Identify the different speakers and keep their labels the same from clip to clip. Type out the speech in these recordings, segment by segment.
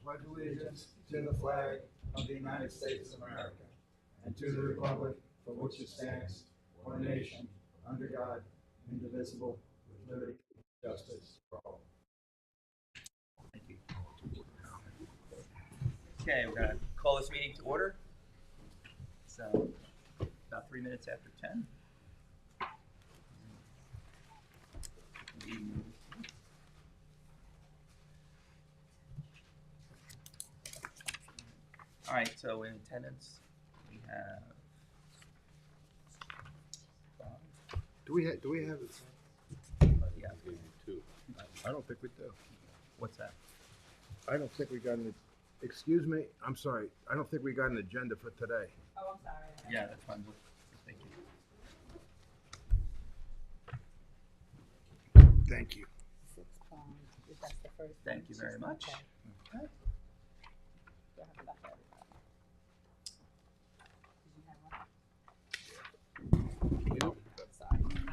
Speaker 1: pledge allegiance to the flag of the United States of America and to the republic for which it stands, one nation, under God, indivisible, with liberty and justice for all.
Speaker 2: Thank you. Okay, we're going to call this meeting to order. It's about 3 minutes after 10. All right, so in attendance, we have.
Speaker 3: Do we have it?
Speaker 2: Yeah.
Speaker 3: Two. I don't think we do.
Speaker 2: What's that?
Speaker 3: I don't think we got an. Excuse me. I'm sorry. I don't think we got an agenda for today.
Speaker 4: Oh, I'm sorry.
Speaker 2: Yeah, that's fine. Thank you.
Speaker 3: Thank you.
Speaker 4: 6 pounds. That's the first.
Speaker 2: Thank you very much.
Speaker 4: Okay.
Speaker 2: Okay.
Speaker 4: Do I have enough for everybody? Did you have one? Sorry, guys.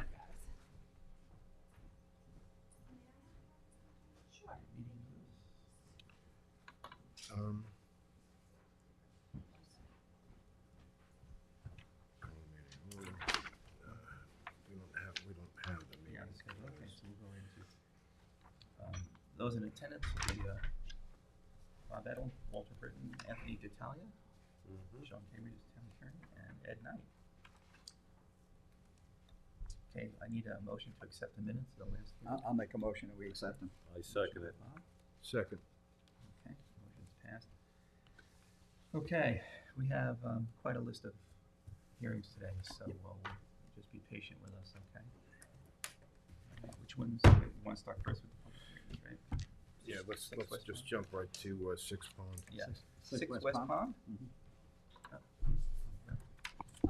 Speaker 4: Sure.
Speaker 3: We don't have the meeting.
Speaker 2: Yeah, okay, so we'll go into those in attendance will be Bob Edel, Walter Britton, Anthony D'Italia, Sean Cambridge, town attorney, and Ed Knight. Okay, I need a motion to accept the minutes of the last meeting.
Speaker 5: I'll make a motion that we accept them.
Speaker 6: I second it.
Speaker 2: Bob?
Speaker 3: Second.
Speaker 2: Okay, motion's passed. Okay, we have quite a list of hearings today, so we'll just be patient with us, okay? Which ones, you want to start first with the public hearings, right?
Speaker 3: Yeah, let's
Speaker 2: West
Speaker 3: just
Speaker 2: Pond?
Speaker 3: jump right to Six Pond.
Speaker 2: Yeah.
Speaker 5: Six
Speaker 2: 6
Speaker 5: West
Speaker 2: West
Speaker 5: Pond?
Speaker 2: Pond?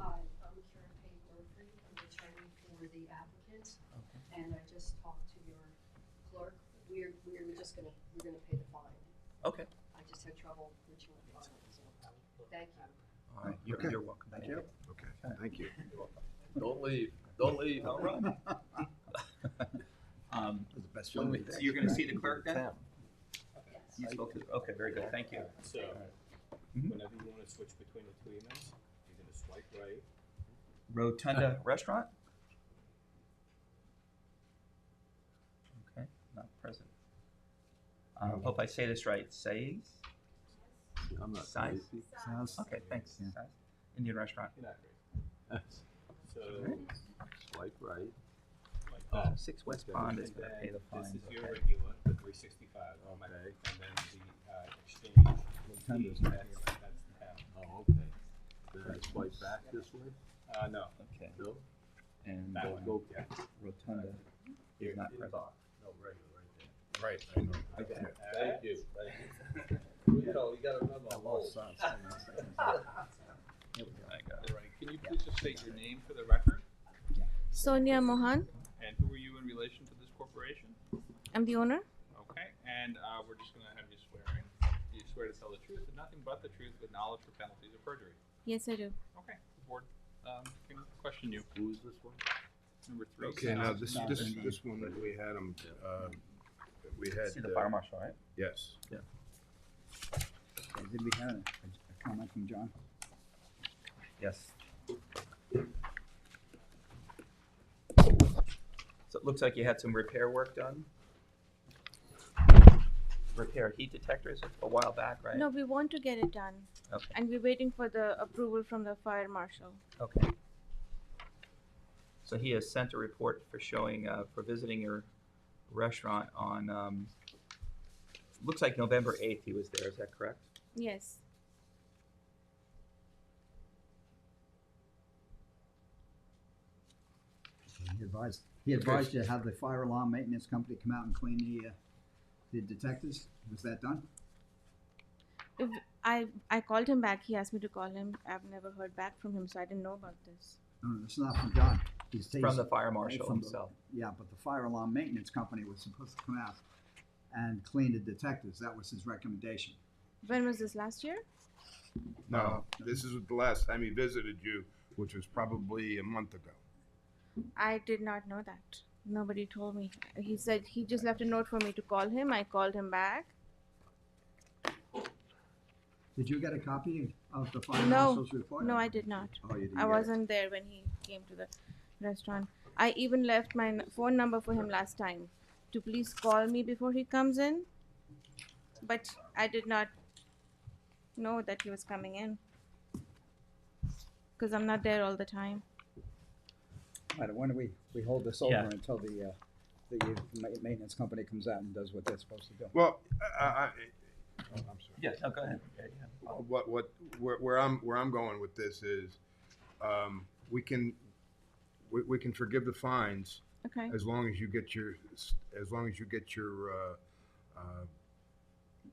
Speaker 7: Hi, I'm Karen Payne Murphy, I'm the attorney for the applicant,
Speaker 2: Okay.
Speaker 7: and I just talked to your clerk. We're gonna pay the fine.
Speaker 2: Okay.
Speaker 7: I just had trouble reaching the fine, so, thank you.
Speaker 2: All right, you're,
Speaker 3: Okay.
Speaker 2: you're welcome.
Speaker 5: Thank you.
Speaker 3: Okay, thank you.
Speaker 6: Don't leave. Don't leave.
Speaker 2: All right.
Speaker 5: The best
Speaker 2: So
Speaker 5: feeling.
Speaker 2: you're gonna see the clerk then?
Speaker 7: Yes.
Speaker 2: You spoke to, okay, very good, thank you.
Speaker 8: So,
Speaker 2: Mhm.
Speaker 8: whenever you want to switch between the two emails, you're going to swipe right.
Speaker 2: Rotunda Restaurant? Okay, not present. Hope I say this right, Saiz?
Speaker 6: I'm not
Speaker 2: Size?
Speaker 6: crazy.
Speaker 5: Sounds-
Speaker 2: Okay, thanks.
Speaker 5: Yeah.
Speaker 2: Size. Indian restaurant.
Speaker 8: You're not crazy. So,
Speaker 6: Swipe right.
Speaker 8: like
Speaker 2: Oh,
Speaker 8: that.
Speaker 2: 6 West
Speaker 8: And
Speaker 2: Pond is gonna
Speaker 8: then
Speaker 2: pay the fine.
Speaker 8: This is your
Speaker 2: Okay.
Speaker 8: regular, the 365.
Speaker 6: Okay.
Speaker 8: And then the exchange.
Speaker 5: Rotunda's
Speaker 8: fee,
Speaker 5: not
Speaker 8: that's the town.
Speaker 6: Oh, okay. Then I swipe back this way?
Speaker 8: No.
Speaker 2: Okay,
Speaker 6: No?
Speaker 2: and
Speaker 8: That one.
Speaker 6: Go.
Speaker 8: Yeah.
Speaker 2: Rotunda is not present.
Speaker 6: No, regular, right there.
Speaker 3: Right, I know.
Speaker 2: Okay.
Speaker 6: Thank you. Thank you. You know, you gotta remember I'm old.
Speaker 2: I got it.
Speaker 8: All right. Can you please just state your name for the record?
Speaker 9: Sonia Mohan.
Speaker 8: And who are you in relation to this corporation?
Speaker 9: I'm the owner.
Speaker 8: Okay. And we're just going to have you swearing. Do you swear to tell the truth and nothing but the truth with knowledge for penalties of perjury?
Speaker 9: Yes, I do.
Speaker 8: Okay. The board can question you.
Speaker 6: Who's this one?
Speaker 8: Number 3.
Speaker 3: Okay, now
Speaker 8: South.
Speaker 3: this one that we had we had.
Speaker 2: See the fire marshal, right?
Speaker 3: Yes.
Speaker 5: Did we have a comment from John?
Speaker 2: Yes. So it looks like you had some repair work done? Repair heat detectors a while back, right?
Speaker 9: No, we want to get it done.
Speaker 2: Okay.
Speaker 9: And we're waiting for the approval from the fire marshal.
Speaker 2: Okay. So he has sent a report for showing, for visiting your restaurant on, looks like November 8th he was there, is that correct?
Speaker 9: Yes.
Speaker 5: He advised you to have the fire alarm maintenance company come out and clean the detectors. Was that done?
Speaker 9: If I called him back. He asked me to call him. I've never heard back from him, so I didn't know about this.
Speaker 5: No, it's not from John.
Speaker 2: From the fire marshal
Speaker 5: from the-
Speaker 2: himself.
Speaker 5: Yeah, but the fire alarm maintenance company was supposed to come out and clean the detectors. That was his recommendation.
Speaker 9: When was this, last year?
Speaker 3: No, this is the last time he visited you, which was probably a month ago.
Speaker 9: I did not know that. Nobody told me. He said he just left a note for me to call him. I called him back.
Speaker 5: Did you get a copy of the fire
Speaker 9: No,
Speaker 5: marshal's report?
Speaker 9: no, I did not.
Speaker 5: Oh, you didn't
Speaker 9: I
Speaker 5: get it.
Speaker 9: wasn't there when he came to the restaurant. I even left my phone number for him last time to please call me before he comes in. But I did not know that he was coming in because I'm not there all the time.
Speaker 5: Why don't we hold this over
Speaker 2: Yeah.
Speaker 5: until the maintenance company comes out and does what they're supposed to do?
Speaker 3: Well, I'm sorry.
Speaker 2: Yeah, no, go ahead. Yeah, yeah.
Speaker 3: Where I'm going with this is, we can forgive the fines
Speaker 9: Okay.
Speaker 3: as long as you get your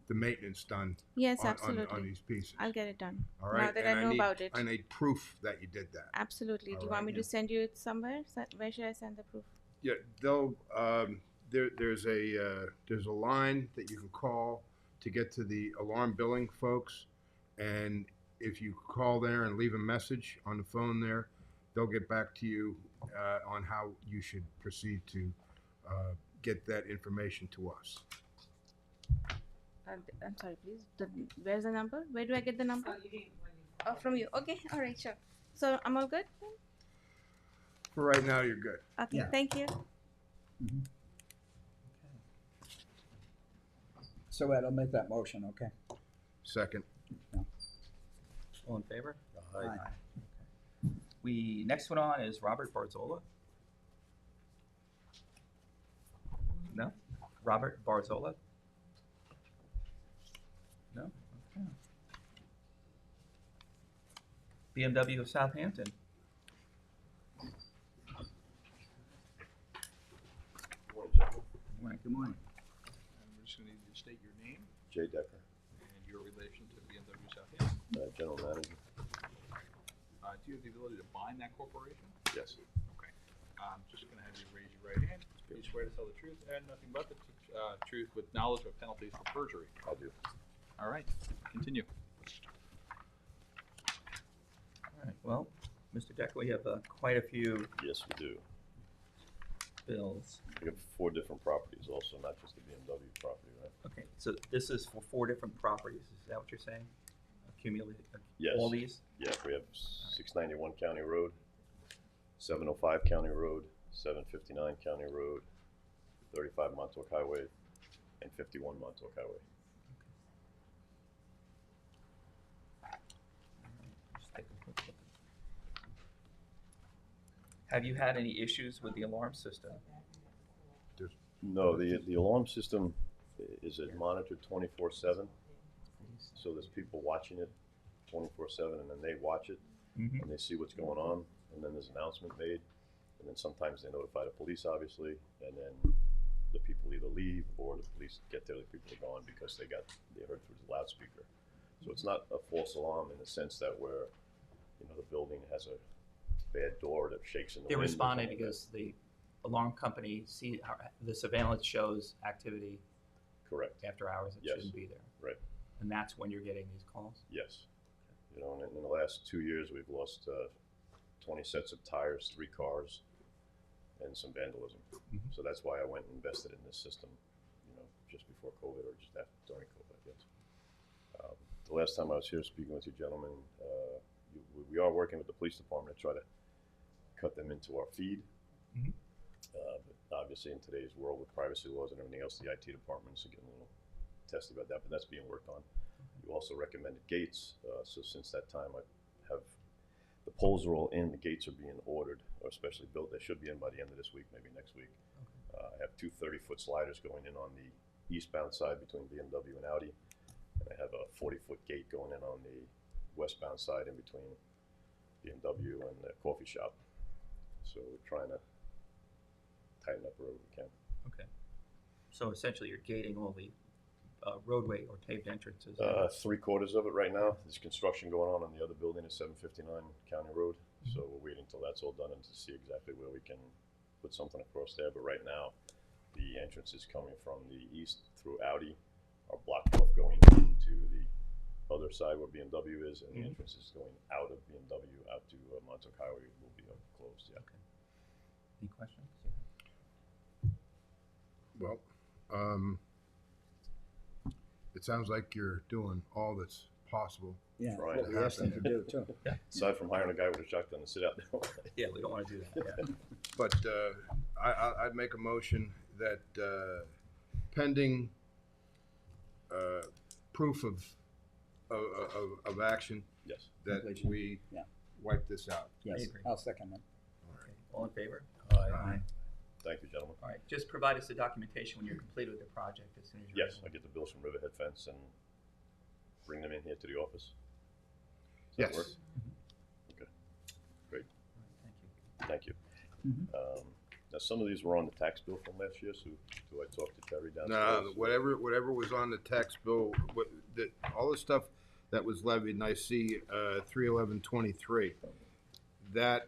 Speaker 3: the maintenance done
Speaker 9: Yes,
Speaker 3: on
Speaker 9: absolutely.
Speaker 3: these pieces.
Speaker 9: I'll get it done.
Speaker 3: All right.
Speaker 9: Now that
Speaker 3: And
Speaker 9: I know
Speaker 3: need,
Speaker 9: about it.
Speaker 3: I need proof that you did that.
Speaker 9: Absolutely.
Speaker 3: All
Speaker 9: Do you
Speaker 3: right,
Speaker 9: want me
Speaker 3: yeah.
Speaker 9: to send you it somewhere? Where should I send the proof?
Speaker 3: Yeah, they'll there's a line that you can call to get to the alarm billing folks, and if you call there and leave a message on the phone there, they'll get back to you on how you should proceed to get that information to us.
Speaker 9: I'm sorry, please. Where's the number? Where do I get the number? Oh, from you. Okay. All right. Sure. So I'm all good.
Speaker 3: For right now, you're good.
Speaker 9: Okay.
Speaker 5: Yeah.
Speaker 9: Thank you.
Speaker 5: So Ed, I'll make that motion, okay?
Speaker 3: Second.
Speaker 2: All in favor?
Speaker 5: Aye.
Speaker 2: Next one on is Robert Barzola. No? Robert Barzola? No? Okay. BMW of Southampton.
Speaker 5: Good morning.
Speaker 8: We're just gonna need you to state your name
Speaker 10: Jay Decker,
Speaker 8: and your relation to BMW Southampton.
Speaker 10: General Manager.
Speaker 8: Do you have the ability to bind that corporation?
Speaker 10: Yes.
Speaker 8: Okay. I'm just gonna have you raise your right hand. Do you swear to tell the truth and nothing but the truth with knowledge of penalties for perjury?
Speaker 10: I do.
Speaker 8: All right. Continue.
Speaker 2: All right, well, Mr. Decker, we have quite a few
Speaker 10: Yes, we do.
Speaker 2: bills.
Speaker 10: We have 4 different properties also, not just the BMW property, right?
Speaker 2: Okay, so this is for 4 different properties, is that what you're saying? Accumulated,
Speaker 10: Yes.
Speaker 2: all these?
Speaker 10: Yeah, we have 691 County Road, 705 County Road, 759 County Road, 35 Montauk Highway, and 51 Montauk Highway.
Speaker 2: Just take a quick look. Have you had any issues with the alarm system?
Speaker 10: No, the alarm system is monitored 24/7. So there's people watching it 24/7, and then they watch it,
Speaker 2: Mm-hmm.
Speaker 10: and they see what's going on, and then there's an announcement made, and then sometimes they notify the police, obviously, and then the people either leave or the police get there, the people are gone because they heard through the loudspeaker. So it's not a false alarm in the sense that where, the building has a bad door that shakes in the
Speaker 2: They're
Speaker 10: wind or
Speaker 2: responding
Speaker 10: something like
Speaker 2: because the alarm company see the surveillance shows activity
Speaker 10: that. Correct.
Speaker 2: after hours that
Speaker 10: Yes.
Speaker 2: shouldn't be there.
Speaker 10: Right.
Speaker 2: And that's when you're getting these calls?
Speaker 10: Yes. And in the last 2 years, we've lost 20 sets of tires, 3 cars, and some vandalism.
Speaker 2: Mhm.
Speaker 10: So that's why I went and invested in this system, just before COVID or just after, during COVID, I guess. The last time I was here speaking with you gentlemen, we are working with the police department to try to cut them into our feed.
Speaker 2: Mhm.
Speaker 10: But obviously in today's world with privacy laws and everything else, the IT departments are getting a little testy about that, but that's being worked on. You also recommended gates, so since that time I have, the poles are all in, the gates are being ordered, or especially built. They should be in by the end of this week, maybe next week. I have 2 30-foot sliders going in on the eastbound side between BMW and Audi, and I have a 40-foot gate going in on the westbound side in between BMW and the coffee shop. So we're trying to tighten up wherever we can.
Speaker 2: Okay. So essentially you're gating all the roadway or paved entrances?
Speaker 10: 3/4 of it right now. There's construction going on the other building at 759 County Road. So we're waiting till that's all done and to see exactly where we can put something across there. But right now, the entrances coming from the east through Audi are blocked off going into the other side where BMW is, and the entrances going out of BMW out to Montauk Highway will be closed. Yeah.
Speaker 2: Okay. Any questions?
Speaker 3: Well, it sounds like you're doing all that's possible.
Speaker 5: Yeah,
Speaker 10: Right.
Speaker 5: what we asked them to do too.
Speaker 10: Aside from hiring a guy with a shotgun to sit out there.
Speaker 2: Yeah, we don't wanna do that, yeah.
Speaker 3: But I'd make a motion that pending proof of action,
Speaker 10: Yes.
Speaker 3: that
Speaker 5: Completion.
Speaker 3: we
Speaker 5: Yeah.
Speaker 3: wipe this out.
Speaker 5: Yes,
Speaker 2: agree.
Speaker 5: I'll second that.
Speaker 2: Okay, all in favor?
Speaker 3: Aye.
Speaker 10: Thank you, gentlemen.
Speaker 2: All right, just provide us the documentation when you're completed with the project as soon as you're.
Speaker 10: Yes, I get the bills from Riverhead Fence and bring them in here to the office. Does that
Speaker 3: Yes.
Speaker 10: work? Okay, great,
Speaker 2: Thank you.
Speaker 10: thank you.
Speaker 5: Mhm.
Speaker 10: Now, some of these were on the tax bill from last year, so do I talk to Terry
Speaker 3: No,
Speaker 10: downstairs?
Speaker 3: whatever was on the tax bill, all the stuff that was levied, and I see 31123. That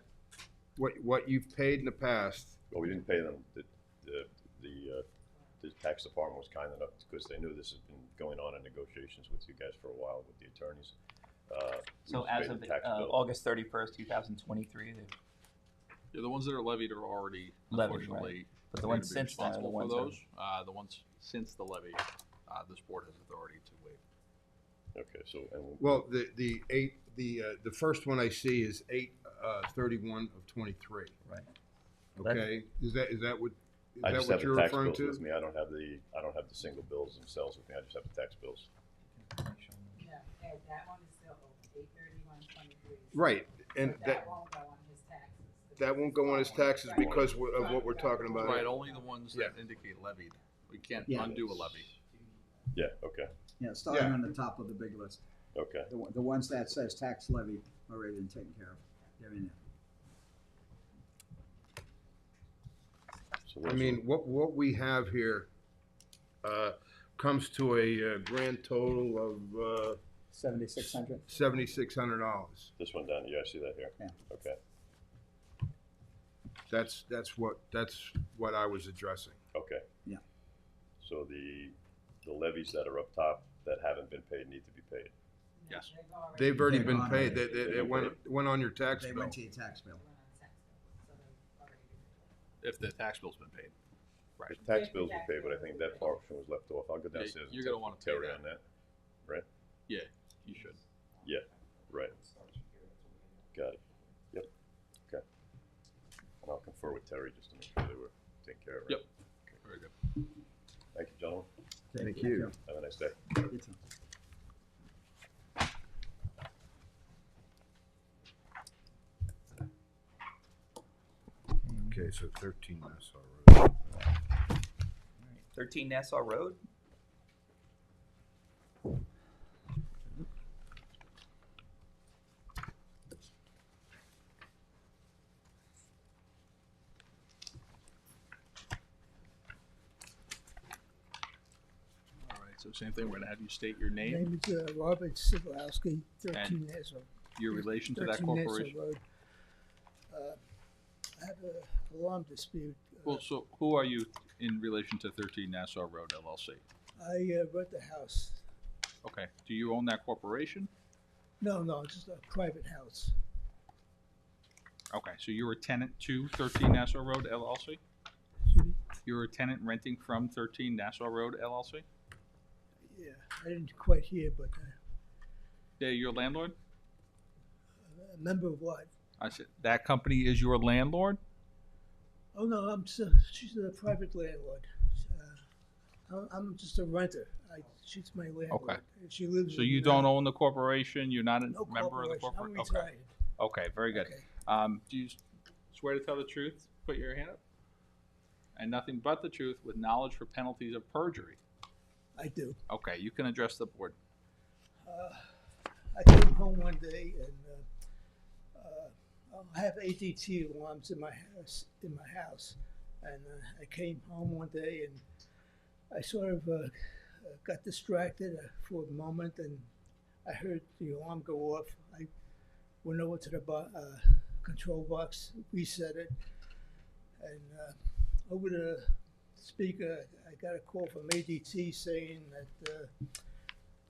Speaker 3: what you've paid in the past.
Speaker 10: Well, we didn't pay them. The tax department was kind enough, because they knew this has been going on in negotiations with you guys for a while with the attorneys. We
Speaker 2: So
Speaker 10: just
Speaker 2: as
Speaker 10: paid
Speaker 2: of
Speaker 10: the tax bill.
Speaker 2: August 31st, 2023,
Speaker 8: Yeah, the ones that are levied are already,
Speaker 2: Levied,
Speaker 8: unfortunately,
Speaker 2: but the
Speaker 8: going
Speaker 2: ones
Speaker 8: to be
Speaker 2: since then are the
Speaker 8: responsible for
Speaker 2: ones that are-
Speaker 8: those. The ones since the levy, this board has authority to waive.
Speaker 10: Okay, so, and
Speaker 3: Well, the first one I see is 8/31 of 23.
Speaker 2: Right.
Speaker 3: Okay, is that what
Speaker 10: I just
Speaker 3: what
Speaker 10: have
Speaker 3: you're
Speaker 10: the tax
Speaker 3: referring
Speaker 10: bills
Speaker 3: to?
Speaker 10: with me. I don't have the single bills themselves with me. I just have the tax bills.
Speaker 4: Yeah, Ed, that one is still open, 8/31/23.
Speaker 3: Right, and
Speaker 4: But
Speaker 3: that
Speaker 4: won't go on his taxes.
Speaker 3: won't go on his taxes
Speaker 4: Right.
Speaker 3: because of what we're talking about.
Speaker 8: Right, only the ones that indicate levied. We can't
Speaker 5: Yeah.
Speaker 8: undo a levy.
Speaker 10: Yeah, okay,
Speaker 5: Yeah, starting
Speaker 3: Yeah.
Speaker 5: on the top of the big list.
Speaker 10: okay.
Speaker 5: The ones that says tax levy already been taken care of. They're in there.
Speaker 10: So
Speaker 3: I
Speaker 10: those
Speaker 3: mean,
Speaker 10: are-
Speaker 3: what we have here comes to a grand total of
Speaker 5: $7,600.
Speaker 3: $7,600.
Speaker 10: this one down, yeah, I see that here.
Speaker 5: Yeah.
Speaker 10: Okay,
Speaker 3: That's what I was addressing.
Speaker 10: okay.
Speaker 5: Yeah.
Speaker 10: So the levies that are up top that haven't been paid need to be paid.
Speaker 4: No,
Speaker 8: Yes.
Speaker 3: They've already
Speaker 5: They've
Speaker 3: been
Speaker 5: gone
Speaker 3: paid.
Speaker 5: already.
Speaker 3: It went on your tax
Speaker 5: They
Speaker 3: bill.
Speaker 5: went to your tax bill.
Speaker 4: Went on the tax bill, so they've already been
Speaker 8: If the tax bill's been paid. Right.
Speaker 10: The tax bills were paid, but I think that portion was left off. I'll go downstairs and
Speaker 8: you're gonna
Speaker 10: talk
Speaker 8: wanna
Speaker 10: to
Speaker 8: pay
Speaker 10: Terry
Speaker 8: that.
Speaker 10: on that. Right?
Speaker 8: Yeah, you should.
Speaker 10: Yeah, right. Got it. Yep, okay. And I'll confer with Terry just to make sure they were taken care of. Right?
Speaker 8: Yep.
Speaker 10: Okay.
Speaker 8: Very good.
Speaker 10: Thank you, gentlemen.
Speaker 5: Thank
Speaker 3: you.
Speaker 10: Have a nice day.
Speaker 5: You too.
Speaker 3: Okay, so 13 Nassau Road.
Speaker 2: All right, 13 Nassau Road.
Speaker 8: All right, so same thing, we're gonna have you state your
Speaker 11: My
Speaker 8: name,
Speaker 11: name is Robert Sidlowski, 13 Nassau.
Speaker 8: your relation to that
Speaker 11: 13 Nassau
Speaker 8: corporation.
Speaker 11: Road. I have a alarm dispute.
Speaker 8: Well, so who are you in relation to 13 Nassau Road LLC?
Speaker 11: I rent the house.
Speaker 8: Okay, do you own that corporation?
Speaker 11: No, just a private house.
Speaker 8: Okay, so you're a tenant to 13 Nassau Road LLC?
Speaker 11: Excuse me?
Speaker 8: You're a tenant renting from 13 Nassau Road LLC?
Speaker 11: Yeah, I didn't quite hear, but
Speaker 8: Yeah, you're a landlord?
Speaker 11: a member of what?
Speaker 8: I said, that company is your landlord?
Speaker 11: Oh, no, she's a private landlord. I'm just a renter. She's my landlord.
Speaker 8: Okay.
Speaker 11: She lives
Speaker 8: So
Speaker 11: in,
Speaker 8: you don't own the corporation, you're not a
Speaker 11: no
Speaker 8: member of the
Speaker 11: corporation.
Speaker 8: corporation?
Speaker 11: I'm retired.
Speaker 8: Okay, very good.
Speaker 11: Okay.
Speaker 8: Do you swear to tell the truth? Put your hand up. And nothing but the truth with knowledge for penalties of perjury.
Speaker 11: I do.
Speaker 8: Okay, you can address the board.
Speaker 11: I came home one day and I have ADT alarms in my house, and I came home one day and I sort of got distracted for a moment, and I heard the alarm go off. I went over to the control box, reset it, and over the speaker, I got a call from ADT saying that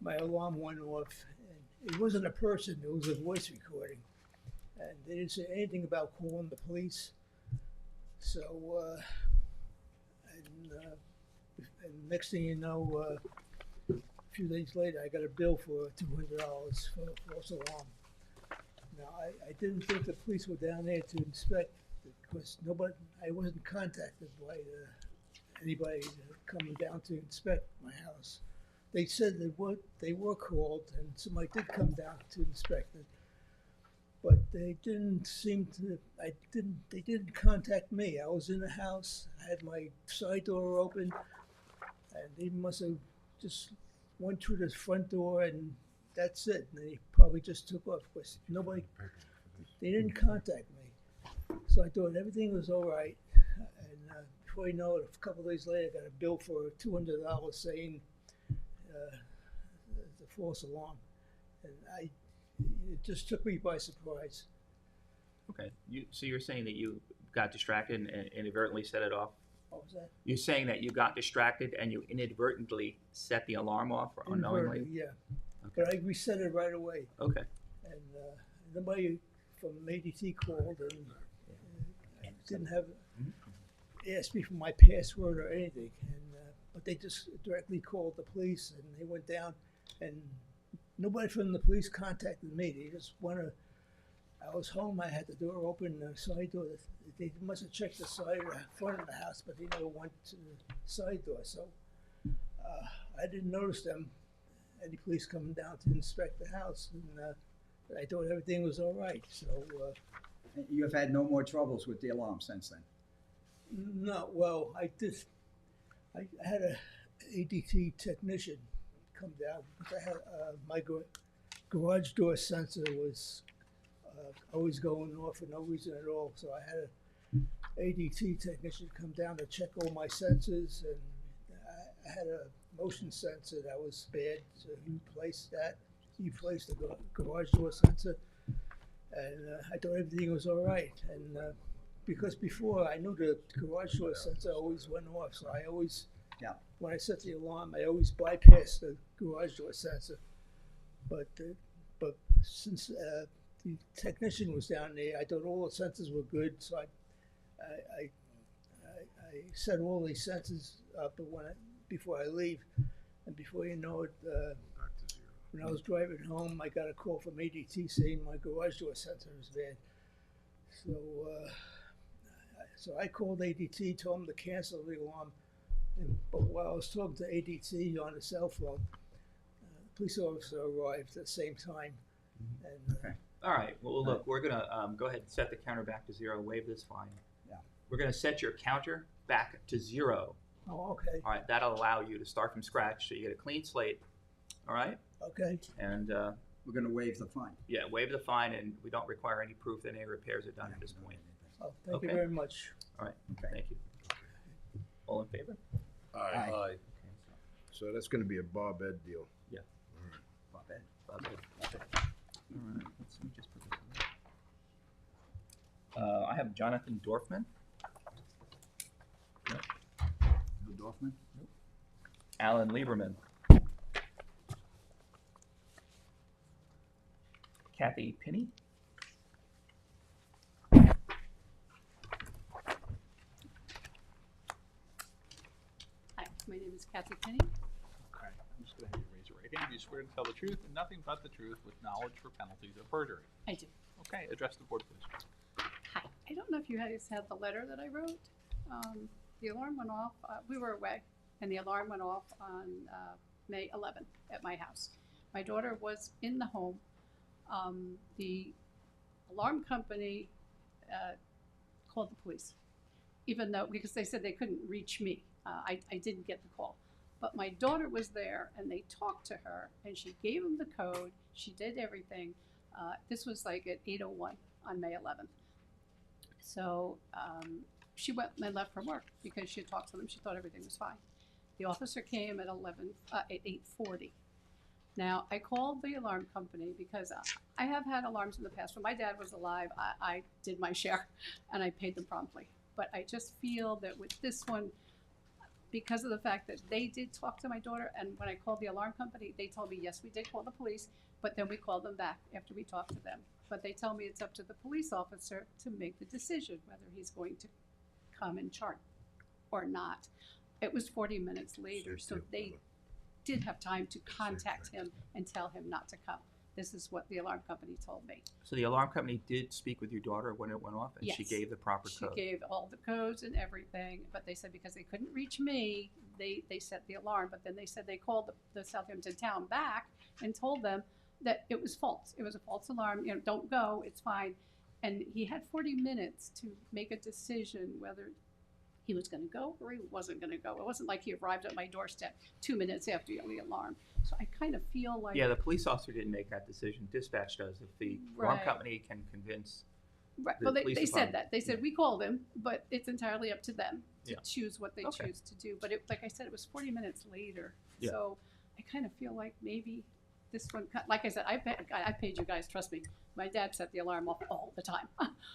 Speaker 11: my alarm went off. And it wasn't a person, it was a voice recording. And they didn't say anything about calling the police. So, and next thing you know, few days later, I got a bill for $200 for a false alarm. Now, I didn't think the police were down there to inspect because I wasn't contacted by anybody coming down to inspect my house. They said they were called and somebody did come down to inspect it, but they didn't seem to. They didn't contact me. I was in the house. I had my side door open, and they must have just went through the front door and that's it. And they probably just took off because they didn't contact me. So I thought everything was all right. And before you know it, a couple of days later, I got a bill for $200 saying the false alarm. And it just took me by surprise.
Speaker 2: Okay, so you're saying that you got distracted and inadvertently set it off?
Speaker 11: What was that?
Speaker 2: You're saying that you got distracted and you inadvertently set the alarm off or unknowingly?
Speaker 11: Inadvertently, yeah.
Speaker 2: Okay.
Speaker 11: But I reset it right away.
Speaker 2: Okay.
Speaker 11: And nobody from ADT called and didn't have asked me for my password or anything. And but they just directly called the police and they went down and nobody from the police contacted me. They just went to. I was home. I had the door open, the side door. They must have checked the side front of the house, but they never went to the side door. So I didn't notice them. Any police coming down to inspect the house, and I thought everything was all right. So
Speaker 5: You have had no more troubles with the alarm since then?
Speaker 11: no, well, I had a ADT technician come down because I had my garage door sensor was always going off for no reason at all. So I had an ADT technician come down to check all my sensors, and I had a motion sensor that was bad, so he replaced that. He replaced the garage door sensor, and I thought everything was all right. And because before I knew the garage door sensor always went off, so I always, when I set the alarm, I always bypassed the garage door sensor. But since the technician was down there, I thought all the sensors were good, so I set all these sensors up before I leave, and before you know it, when I was driving home, I got a call from ADT saying my garage door sensor is bad. So I called ADT, told them to cancel the alarm, but while I was talking to ADT on the cell phone, the police officer arrived at the same time. And,
Speaker 2: okay. All right. Well, look, we're gonna go ahead and set the counter back to 0. Waive this fine.
Speaker 5: Yeah.
Speaker 2: We're gonna set your counter back to 0.
Speaker 11: Oh, okay.
Speaker 2: All right. That'll allow you to start from scratch, so you get a clean slate. All right.
Speaker 11: Okay.
Speaker 2: And
Speaker 5: we're going to waive the fine.
Speaker 2: yeah, waive the fine, and we don't require any proof that any repairs are done at this point.
Speaker 11: Oh, thank you
Speaker 2: Okay.
Speaker 11: very much.
Speaker 2: All right. Thank you. All in favor?
Speaker 3: Aye.
Speaker 10: Aye.
Speaker 3: So that's gonna be a Bob Ed deal.
Speaker 2: Yeah.
Speaker 5: Bob Ed.
Speaker 2: Bob Ed. All right. Let me just put this in. I have Jonathan Dorfman.
Speaker 5: No Dorfman?
Speaker 2: Alan Lieberman. Kathy Pinney.
Speaker 12: Hi, my name is Kathy Penny.
Speaker 8: Okay, I'm just gonna have you raise your right hand. Do you swear to tell the truth and nothing but the truth with knowledge for penalties of perjury?
Speaker 12: I do.
Speaker 8: Okay, address the board, please.
Speaker 12: Hi. I don't know if you guys had the letter that I wrote. The alarm went off. We were away, and the alarm went off on May 11th at my house. My daughter was in the home. The alarm company called the police, even though, because they said they couldn't reach me. I didn't get the call. But my daughter was there, and they talked to her, and she gave them the code. She did everything. This was like at 8:01 on May 11th. So she went and left from work because she had talked to them. She thought everything was fine. The officer came at 8:40. Now, I called the alarm company because I have had alarms in the past. When my dad was alive, I did my share, and I paid them promptly. But I just feel that with this one, because of the fact that they did talk to my daughter, and when I called the alarm company, they told me, yes, we did call the police, but then we called them back after we talked to them. But they tell me it's up to the police officer to make the decision whether he's going to come and charge or not. It was 40 minutes later, so did have time to contact him and tell him not to come. This is what the alarm company told me.
Speaker 2: So the alarm company did speak with your daughter when it went off, and she
Speaker 12: Yes.
Speaker 2: gave the proper
Speaker 12: She
Speaker 2: code?
Speaker 12: gave all the codes and everything, but they said because they couldn't reach me, they set the alarm. But then they said they called the Southampton town back and told them that it was false. It was a false alarm. You know, don't go. It's fine. And he had 40 minutes to make a decision whether he was going to go or he wasn't going to go. It wasn't like he arrived at my doorstep 2 minutes after the alarm. So I kind of feel like
Speaker 2: Yeah, the police officer didn't make that decision. Dispatch does. If the alarm
Speaker 12: Right.
Speaker 2: company can convince.
Speaker 12: Right.
Speaker 2: the
Speaker 12: Well,
Speaker 2: police
Speaker 12: they said
Speaker 2: department.
Speaker 12: that. They said we called him, but it's entirely up to them to
Speaker 2: Yeah.
Speaker 12: choose what they
Speaker 2: Okay.
Speaker 12: choose to do. But like I said, it was 40 minutes later.
Speaker 2: Yeah.
Speaker 12: So I kind of feel like maybe this one, like I said, I paid you guys, trust me. My dad set the alarm off all the time.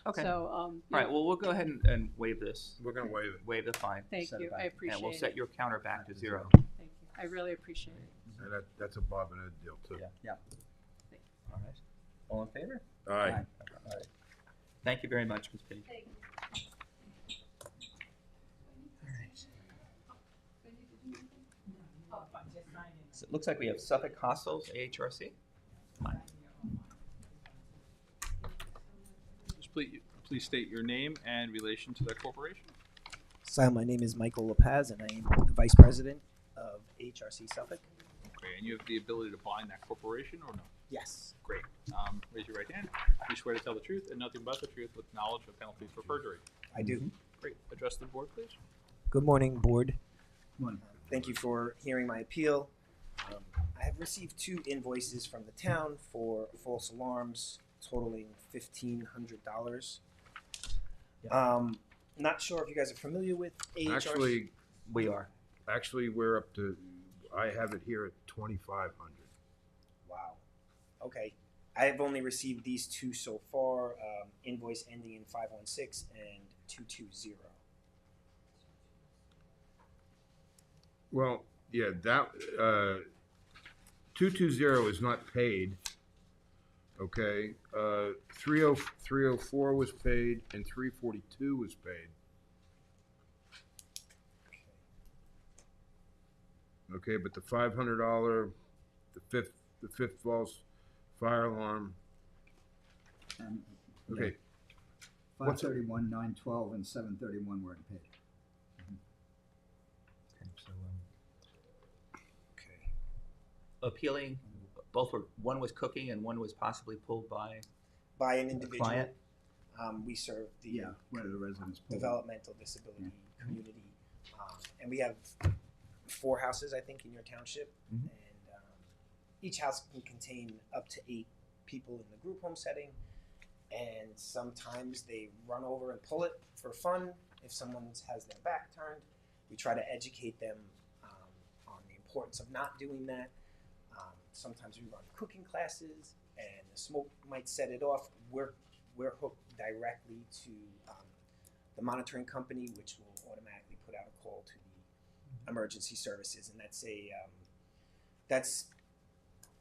Speaker 2: Okay.
Speaker 12: So,
Speaker 2: All right, well, we'll go ahead and waive this.
Speaker 3: We're gonna waive it.
Speaker 2: Waive the fine.
Speaker 12: thank
Speaker 2: set it
Speaker 12: you.
Speaker 2: back,
Speaker 12: I appreciate
Speaker 2: And we'll
Speaker 12: it.
Speaker 2: set your counter back to 0.
Speaker 12: Thank you. I really appreciate it.
Speaker 3: And that's a Bob and Ed deal too.
Speaker 2: Yeah. All right. All in favor?
Speaker 3: All right.
Speaker 2: All right. Thank you very much, Ms. Page.
Speaker 12: Thank you.
Speaker 2: So it looks like we have Suffolk Hostels, AHRC.
Speaker 8: Just please state your name and relation to that corporation.
Speaker 13: So my name is Michael Lopez, and I am the Vice President of HRC Suffolk.
Speaker 8: Okay, and you have the ability to bind that corporation or no?
Speaker 13: Yes.
Speaker 8: Great. Raise your right hand. You swear to tell the truth and nothing but the truth with knowledge of penalties for perjury.
Speaker 13: I do.
Speaker 8: Great. Address the board, please.
Speaker 13: Good morning, Board.
Speaker 5: Morning.
Speaker 13: Thank you for hearing my appeal. I have received 2 invoices from the town for false alarms totaling $1,500. Not sure if you guys are familiar with AHRC.
Speaker 3: Actually,
Speaker 2: We are.
Speaker 3: we're up to, I have it here at 2,500.
Speaker 13: Wow. Okay. I have only received these 2 so far, invoice ending in 516 and 220.
Speaker 3: Well, yeah, that, 220 is not paid. Okay, 304 was paid and 342 was paid. Okay, but the $500, the fifth false fire alarm.
Speaker 5: And
Speaker 3: Okay, what's it?
Speaker 5: 531, 912, and 731 weren't paid.
Speaker 2: Okay, so,
Speaker 13: Okay.
Speaker 2: appealing, both were, one was cooking and one was possibly pulled by
Speaker 13: By an
Speaker 2: a
Speaker 13: individual.
Speaker 2: client.
Speaker 13: We serve the
Speaker 5: Yeah, one of the residents pulled it.
Speaker 13: developmental disability community. And we have 4 houses, I think, in your township.
Speaker 2: Mhm.
Speaker 13: And each house can contain up to 8 people in the group home setting. And sometimes they run over and pull it for fun. If someone has their back turned, we try to educate them on the importance of not doing that. Sometimes we run cooking classes, and the smoke might set it off. We're hooked directly to the monitoring company, which will automatically put out a call to the emergency services, and that's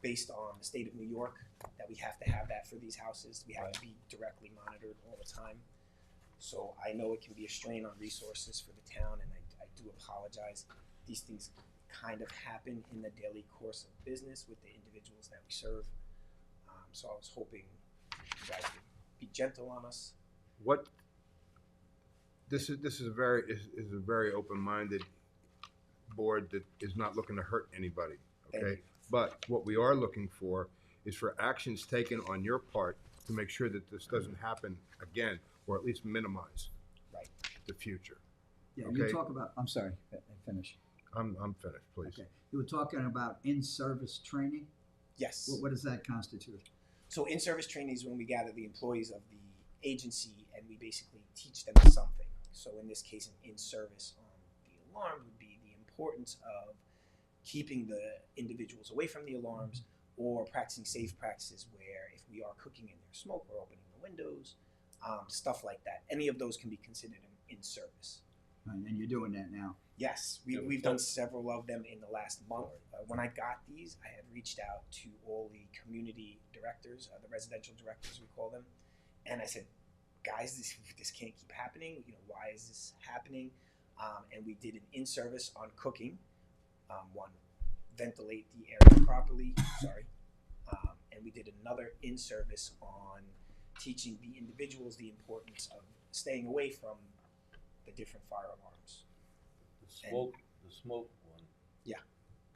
Speaker 13: based on the state of New York, that we have to have that for these houses. We have to be directly monitored all the time. So I know it can be a strain on resources for the town, and I do apologize. These things kind of happen in the daily course of business with the individuals that we serve. So I was hoping you guys would be gentle on us.
Speaker 3: What, this is a very open-minded board that is not looking to hurt anybody,
Speaker 13: Thank
Speaker 3: okay?
Speaker 13: you.
Speaker 3: But what we are looking for is for actions taken on your part to make sure that this doesn't happen again, or at least minimize
Speaker 13: Right.
Speaker 3: the future.
Speaker 5: Yeah, you
Speaker 3: Okay.
Speaker 5: talk about, I'm sorry, finish.
Speaker 3: I'm finished, please.
Speaker 5: Okay. You were talking about in-service training.
Speaker 13: Yes.
Speaker 5: What does that constitute?
Speaker 13: So in-service training is when we gather the employees of the agency and we basically teach them something. So in this case, an in-service on the alarm would be the importance of keeping the individuals away from the alarms, or practicing safe practices where if we are cooking and there's smoke, we're opening the windows, stuff like that. Any of those can be considered in service.
Speaker 5: And you're doing that now.
Speaker 13: Yes, we've done several of them in the last month. When I got these, I had reached out to all the community directors, the residential directors we call them, and I said, guys, this can't keep happening. You know, why is this happening? And we did an in-service on cooking, one ventilate the area properly. Sorry. And we did another in-service on teaching the individuals the importance of staying away from the different fire alarms.
Speaker 6: The smoke one.
Speaker 13: Yeah.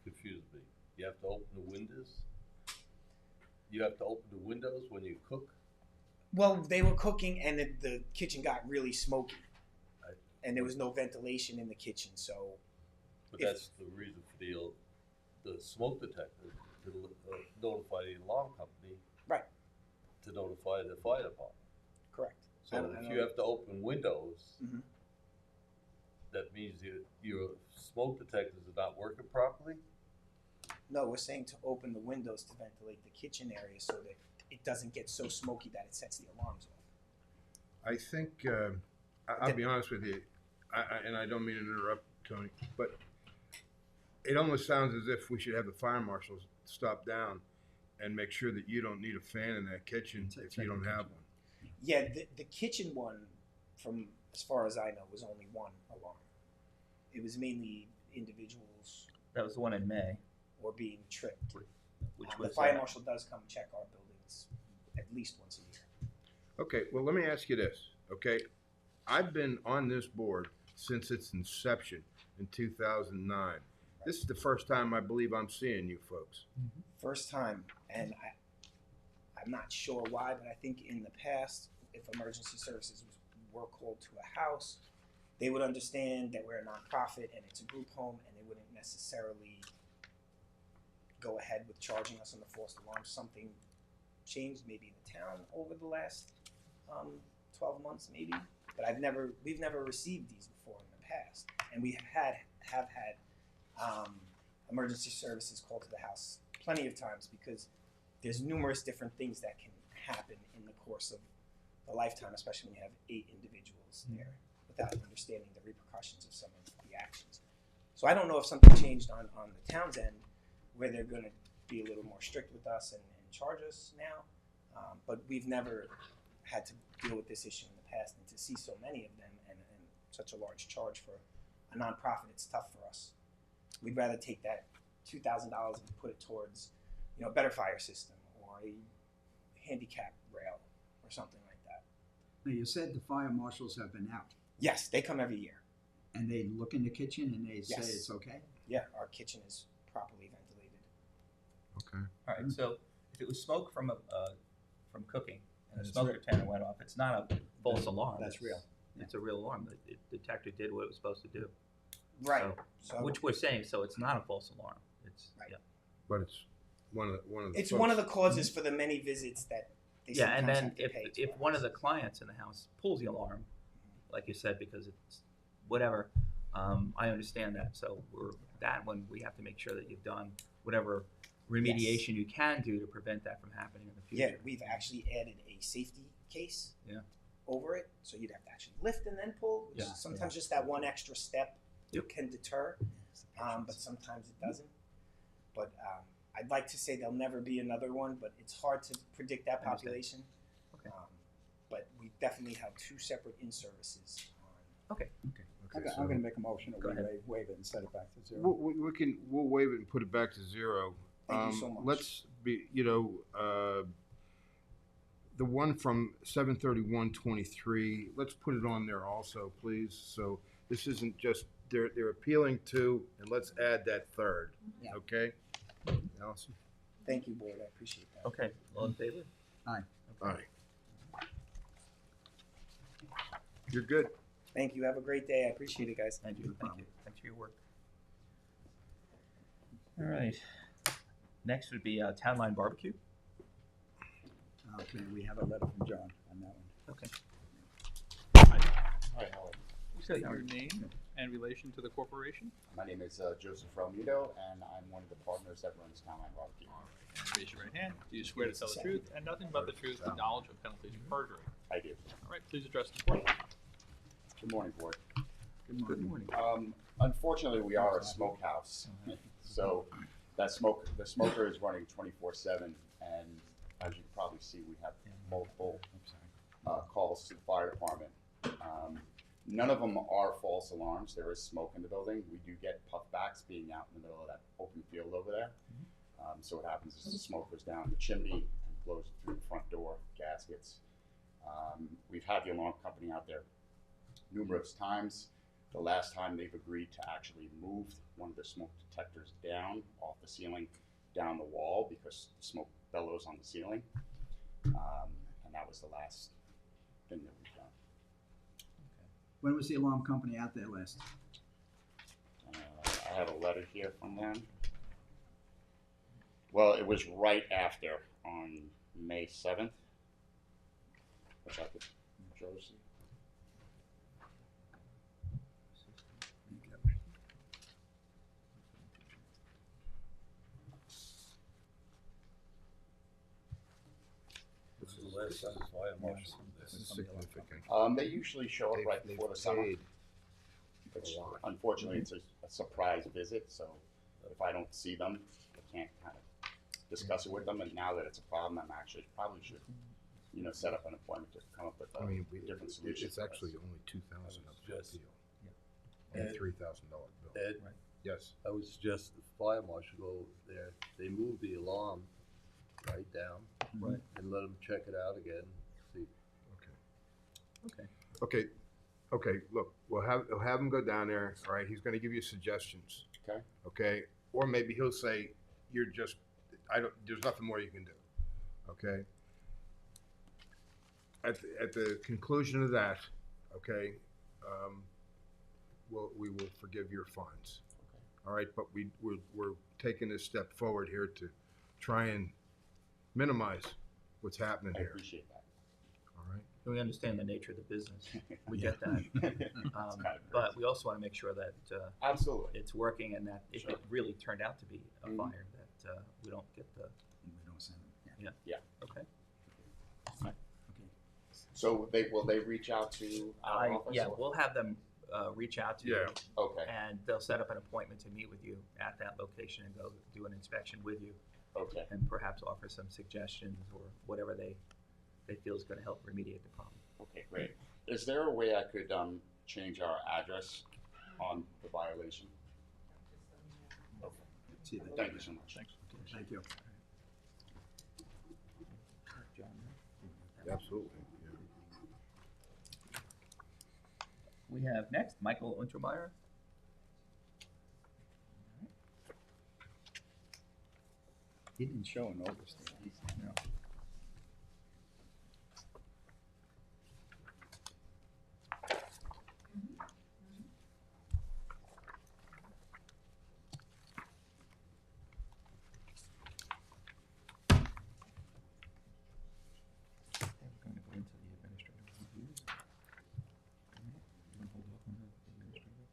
Speaker 6: Confused me. You have to open the windows? You have to open the windows when you cook?
Speaker 13: Well, they were cooking and the kitchen got really smoky.
Speaker 6: Right.
Speaker 13: And there was no ventilation in the kitchen, so.
Speaker 6: But that's the reason for the smoke detector, to notify the alarm company.
Speaker 13: Right.
Speaker 6: To notify the fire department.
Speaker 13: Correct.
Speaker 6: So if you have to open windows,
Speaker 13: Mhm.
Speaker 6: that means your smoke detectors are not working properly?
Speaker 13: No, we're saying to open the windows to ventilate the kitchen area so that it doesn't get so smoky that it sets the alarms off.
Speaker 3: I think, I'll be honest with you, and I don't mean to interrupt, Tony, but it almost sounds as if we should have the fire marshals stop down and make sure that you don't need a fan in that kitchen if you don't have one.
Speaker 13: Yeah, the kitchen one, from as far as I know, was only one alarm. It was mainly individuals
Speaker 2: That was the one in May,
Speaker 13: or being tripped.
Speaker 2: which
Speaker 13: The
Speaker 2: was,
Speaker 13: fire marshal does come check our buildings at least once a year.
Speaker 3: Okay, well, let me ask you this, okay? I've been on this board since its inception in 2009. This is the first time I believe I'm seeing you folks.
Speaker 13: First time, and I'm not sure why, but I think in the past, if emergency services were called to a house, they would understand that we're a nonprofit and it's a group home, and they wouldn't necessarily go ahead with charging us on the false alarm. Something changed maybe in the town over the last 12 months, maybe. But we've never received these before in the past, and we have had emergency services called to the house plenty of times because there's numerous different things that can happen in the course of a lifetime, especially when you have 8 individuals there without understanding the repercussions of some of the actions. So I don't know if something changed on the town's end where they're going to be a little more strict with us and charge us now, but we've never had to deal with this issue in the past, and to see so many of them and such a large charge for a nonprofit, it's tough for us. We'd rather take that $2,000 and put it towards, a better fire system or a handicap rail or something like that.
Speaker 5: Now, you said the fire marshals have been out,
Speaker 13: Yes, they come every year.
Speaker 5: and they look in the kitchen and they say
Speaker 13: Yes.
Speaker 5: it's okay?
Speaker 13: Yeah, our kitchen is properly ventilated.
Speaker 3: Okay.
Speaker 2: all right, so if it was smoke from cooking and the
Speaker 5: That's
Speaker 2: smoke
Speaker 5: real.
Speaker 2: detector went off, it's not a false alarm.
Speaker 5: That's real.
Speaker 2: It's a real alarm. The detector did what it was supposed to do.
Speaker 13: Right.
Speaker 2: So, which we're saying, so it's not a false alarm. It's,
Speaker 13: Right.
Speaker 2: yeah.
Speaker 3: But it's one of the
Speaker 13: It's
Speaker 3: folks-
Speaker 13: one of the causes for the many visits that they
Speaker 2: Yeah, and
Speaker 13: sometimes
Speaker 2: then
Speaker 13: have to pay to
Speaker 2: if
Speaker 13: our
Speaker 2: one of the
Speaker 13: house.
Speaker 2: clients in the house pulls the alarm, like you said, because it's whatever, I understand that. So that one, we have to make sure that you've done whatever remediation you can do to prevent that from happening in the
Speaker 13: Yeah,
Speaker 2: future.
Speaker 13: we've actually added a safety case
Speaker 2: Yeah.
Speaker 13: over it, so you'd have to actually lift and then pull, which
Speaker 2: Yeah.
Speaker 13: sometimes just that one extra step
Speaker 2: Yep.
Speaker 13: can deter, but sometimes it doesn't. But I'd like to say there'll never be another one, but it's hard to predict that
Speaker 2: I understand.
Speaker 13: population.
Speaker 2: Okay.
Speaker 13: But we definitely have 2 separate in-services on.
Speaker 2: Okay.
Speaker 3: Okay,
Speaker 5: I'm
Speaker 3: so
Speaker 5: gonna make a motion that
Speaker 2: Go
Speaker 5: we
Speaker 2: ahead.
Speaker 5: waive it and set it back to 0.
Speaker 3: we'll waive it and put it back to 0.
Speaker 13: Thank you so much.
Speaker 3: Let's be, the one from 7/31/23, let's put it on there also, please. So this isn't just, they're appealing to, and let's add that third,
Speaker 5: Yeah.
Speaker 3: okay? Allison?
Speaker 13: Thank you, board. I appreciate that.
Speaker 2: Okay, all in favor?
Speaker 3: All right. You're good.
Speaker 13: Thank you. Have a great day. I appreciate it, guys.
Speaker 2: Thank you. Thanks for your work. All right. Next would be Town Line Barbecue.
Speaker 5: Okay, we have a letter from John on that one.
Speaker 2: Okay.
Speaker 8: Hi, Howard. State your name and relation to the corporation.
Speaker 14: My name is Joseph Romito, and I'm one of the partners that runs Town Line Barbecue.
Speaker 8: All right. Raise your right hand. Do you swear to tell the truth and nothing but the truth with knowledge of penalties for perjury?
Speaker 14: I do.
Speaker 8: All right. Please address the court.
Speaker 14: Good morning, Board.
Speaker 2: Good morning.
Speaker 14: Unfortunately, we are a smokehouse, so the smoker is running 24/7, and as you can probably see, we have multiple calls to the fire department. None of them are false alarms. There is smoke in the building. We do get puffbacks being out in the middle of that open field over there. So what happens is the smoke goes down the chimney and blows through the front door gaskets. We've had the alarm company out there numerous times. The last time they've agreed to actually move one of the smoke detectors down off the ceiling, down the wall, because smoke bellows on the ceiling. And that was the last thing that we've done.
Speaker 5: When was the alarm company out there last?
Speaker 14: I have a letter here from them. Well, it was right after, on May 7th. Was that the Jersey?
Speaker 6: This is the last time the fire marshal was
Speaker 3: This
Speaker 6: there.
Speaker 3: is significant.
Speaker 14: They usually show up right before the summer. Which, unfortunately, it's a surprise visit, so if I don't see them, I can't kind of discuss it with them. And now that it's a problem, I'm actually probably should, set up an appointment to come up with a different solution.
Speaker 3: It's actually only 2,000 of the
Speaker 6: Just-
Speaker 3: deal. And a $3,000 bill.
Speaker 6: Ed,
Speaker 3: Yes.
Speaker 6: I would suggest the fire marshal go there, they move the alarm right down.
Speaker 2: Right.
Speaker 6: And let them check it out again, see.
Speaker 2: Okay.
Speaker 3: Okay, look, we'll have him go down there, all right? He's gonna give you suggestions.
Speaker 14: Okay.
Speaker 3: Okay? Or maybe he'll say, there's nothing more you can do. Okay? At the conclusion of that, okay, we will forgive your fines. All right, but we're taking this step forward here to try and minimize what's happening
Speaker 14: I
Speaker 3: here.
Speaker 14: appreciate that.
Speaker 3: All right?
Speaker 2: We understand the nature of the business. We
Speaker 3: Yeah.
Speaker 2: get that.
Speaker 14: It's kind of
Speaker 2: But
Speaker 14: crazy.
Speaker 2: we also want to make sure that
Speaker 14: Absolutely.
Speaker 2: it's working and that if
Speaker 14: Sure.
Speaker 2: it really turned out to be a
Speaker 14: Mhm.
Speaker 2: fire, that we don't get the,
Speaker 5: We don't send them. Yeah.
Speaker 2: yeah.
Speaker 14: Yeah.
Speaker 2: Okay.
Speaker 5: Okay.
Speaker 14: So will they reach out to our office?
Speaker 2: Yeah,
Speaker 14: or-
Speaker 2: we'll have them reach out to you.
Speaker 3: Yeah.
Speaker 14: Okay.
Speaker 2: And they'll set up an appointment to meet with you at that location and go do an inspection with you
Speaker 14: Okay.
Speaker 2: and perhaps offer some suggestions or whatever they feel is going to help remediate the problem.
Speaker 14: Okay, great. Is there a way I could change our address on the violation? Okay.
Speaker 5: See you then.
Speaker 14: Thank you so much.
Speaker 8: Thanks.
Speaker 5: Thank you.
Speaker 3: Absolutely.
Speaker 2: We have next Michael Untermeyer.
Speaker 5: He didn't show a notice. No.
Speaker 2: Okay, we're going to go into the administrative reviews. All right, you wanna hold off on the administrative?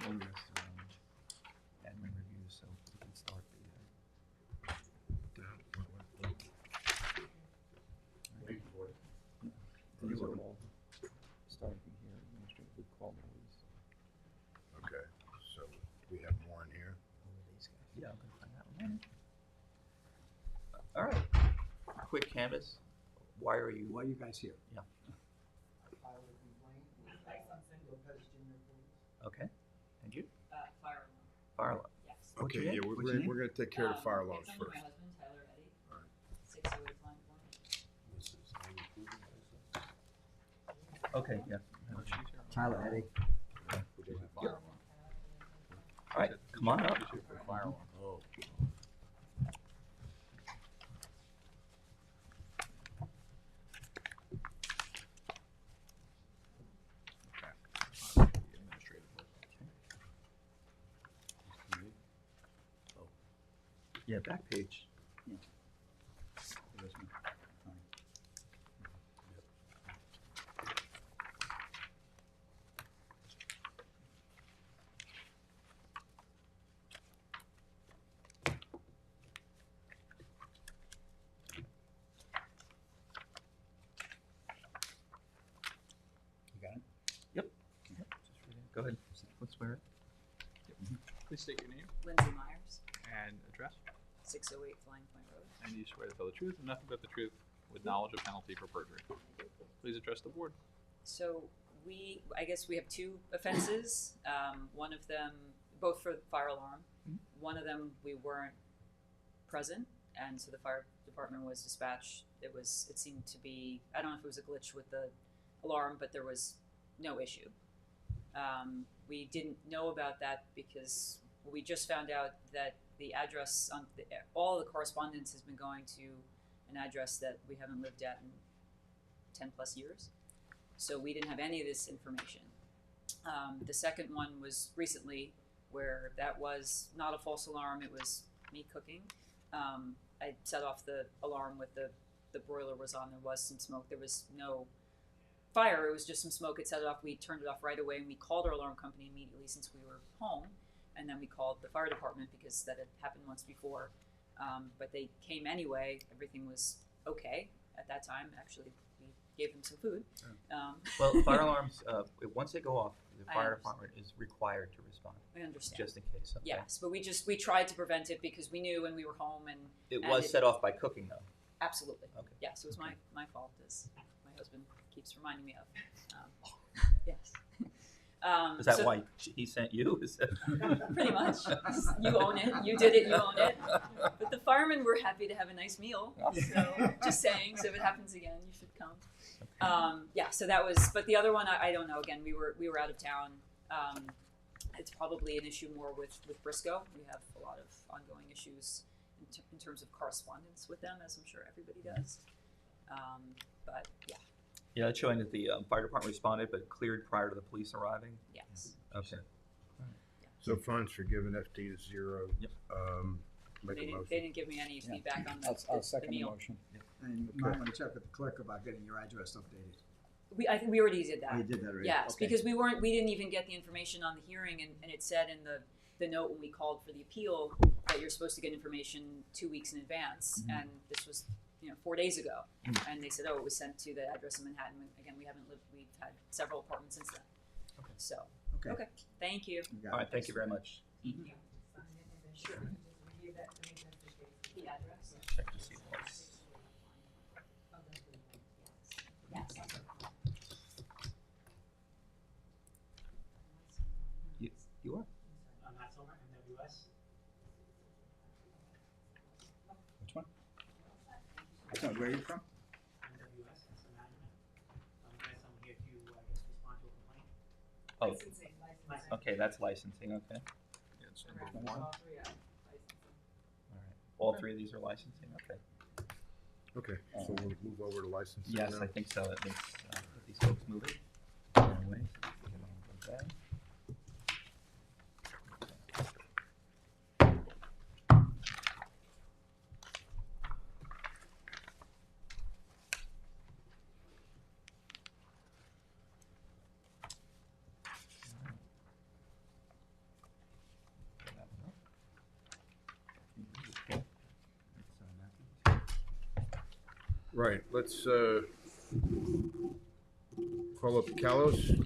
Speaker 2: All the rest are admin reviews, so we can start the. These are all starting from here, administrative call notice.
Speaker 3: Okay, so we have more in here.
Speaker 2: Yeah, I'm gonna find that one. All right, quick canvas. Why are you
Speaker 5: guys here?
Speaker 2: Yeah.
Speaker 15: File a complaint with Lopez Junior Police.
Speaker 2: Okay, and you?
Speaker 4: Fire alarm.
Speaker 2: Fire alarm.
Speaker 4: Yes.
Speaker 2: What's your
Speaker 3: Okay,
Speaker 2: name?
Speaker 3: yeah,
Speaker 2: What's your name?
Speaker 3: we're gonna take care of the fire alarms
Speaker 4: It's under
Speaker 3: first.
Speaker 4: my husband, Tyler Eddy.
Speaker 3: All right.
Speaker 4: 608 Line Point.
Speaker 6: This is how you prove it, license.
Speaker 2: Okay, yeah.
Speaker 5: Tyler Eddy.
Speaker 2: All right, come on up.
Speaker 8: Fire alarm.
Speaker 6: Oh.
Speaker 8: Administrative.
Speaker 2: Yeah, back page.
Speaker 5: There's one. Fine. You got it?
Speaker 2: Yep. Go ahead. Let's swear it.
Speaker 8: Please state your name
Speaker 4: Lindsay Myers,
Speaker 8: and address,
Speaker 4: 608 Flying Point Road.
Speaker 8: and you swear to tell the truth and nothing but the truth with knowledge of penalty for perjury. Please address the board.
Speaker 16: So I guess we have two offenses. One of them, both for the fire alarm. One of them we weren't present, and so the fire department was dispatched. It seemed to be, I don't know if it was a glitch with the alarm, but there was no issue. We didn't know about that because we just found out that the address on all the correspondence has been going to an address that we haven't lived at in 10 plus years. So we didn't have any of this information. The second one was recently, where that was not a false alarm, it was me cooking. I set off the alarm with the broiler was on, there was some smoke, there was no fire, it was just some smoke, it set it off, we turned it off right away, and we called our alarm company immediately since we were home, and then we called the fire department because that had happened once before. But they came anyway, everything was okay at that time, actually we gave them some food.
Speaker 2: Well, fire alarms, once they go off, the
Speaker 16: I
Speaker 2: fire
Speaker 16: understand.
Speaker 2: department is required to respond.
Speaker 16: I understand.
Speaker 2: Just in case. Okay.
Speaker 16: Yes, but we tried to prevent it because we knew when we were home and
Speaker 2: It
Speaker 16: and
Speaker 2: was set off by cooking, though.
Speaker 16: Absolutely.
Speaker 2: Okay.
Speaker 16: Yes, it was my fault, as my husband keeps reminding me of. Yes.
Speaker 2: Is that
Speaker 16: so-
Speaker 2: why he sent you? Is that-
Speaker 16: Pretty much. You own it. You did it. You own it. But the firemen were happy to have a nice meal. So just saying. So if it happens again, you should come. Yeah. So that was. But the other one, I don't know. Again, we were out of town. It's probably an issue more with Briscoe. We have a lot of ongoing issues in terms of correspondence with them, as I'm sure everybody does. But yeah.
Speaker 2: Yeah, it's showing that the fire department responded, but cleared prior to the police arriving?
Speaker 16: Yes.
Speaker 2: Okay.
Speaker 3: So funds forgiven, FD is 0.
Speaker 2: Yep.
Speaker 3: Make a motion.
Speaker 16: They didn't give me any feedback on
Speaker 5: I'll
Speaker 16: the
Speaker 5: second the
Speaker 16: meal.
Speaker 5: motion. And you might want to check with the clerk about getting your address updated.
Speaker 16: I think we already did that.
Speaker 5: Oh, you did that already?
Speaker 16: Yes,
Speaker 5: Okay.
Speaker 16: because we didn't even get the information on the hearing, and it said in the note when we called for the appeal that you're supposed to get information 2 weeks in advance,
Speaker 5: Mhm.
Speaker 16: and this was 4 days ago, and they said, oh, it was sent to the address in Manhattan. And again, we've had several apartments since then.
Speaker 2: Okay.
Speaker 16: So
Speaker 5: Okay.
Speaker 16: thank you.
Speaker 2: All right, thank you very much.
Speaker 16: Sure. The address.
Speaker 2: Check to see what's...
Speaker 16: Yes.
Speaker 2: You are?
Speaker 15: Matt Silver, MWS.
Speaker 5: Which one? Where are you from?
Speaker 15: MWS, Asset Management. I guess I'm here to, respond to a complaint.
Speaker 2: Oh,
Speaker 15: Licensing.
Speaker 2: okay, that's licensing, okay.
Speaker 8: Yeah, it's
Speaker 2: Correct.
Speaker 8: number one.
Speaker 2: All right. All three of these are licensing, okay.
Speaker 3: Okay, so we'll move over to licensing
Speaker 2: Yes,
Speaker 3: now.
Speaker 2: I think so. It makes let these folks move it. Anyway, so we can all go back.
Speaker 3: Right, let's call up Kalos.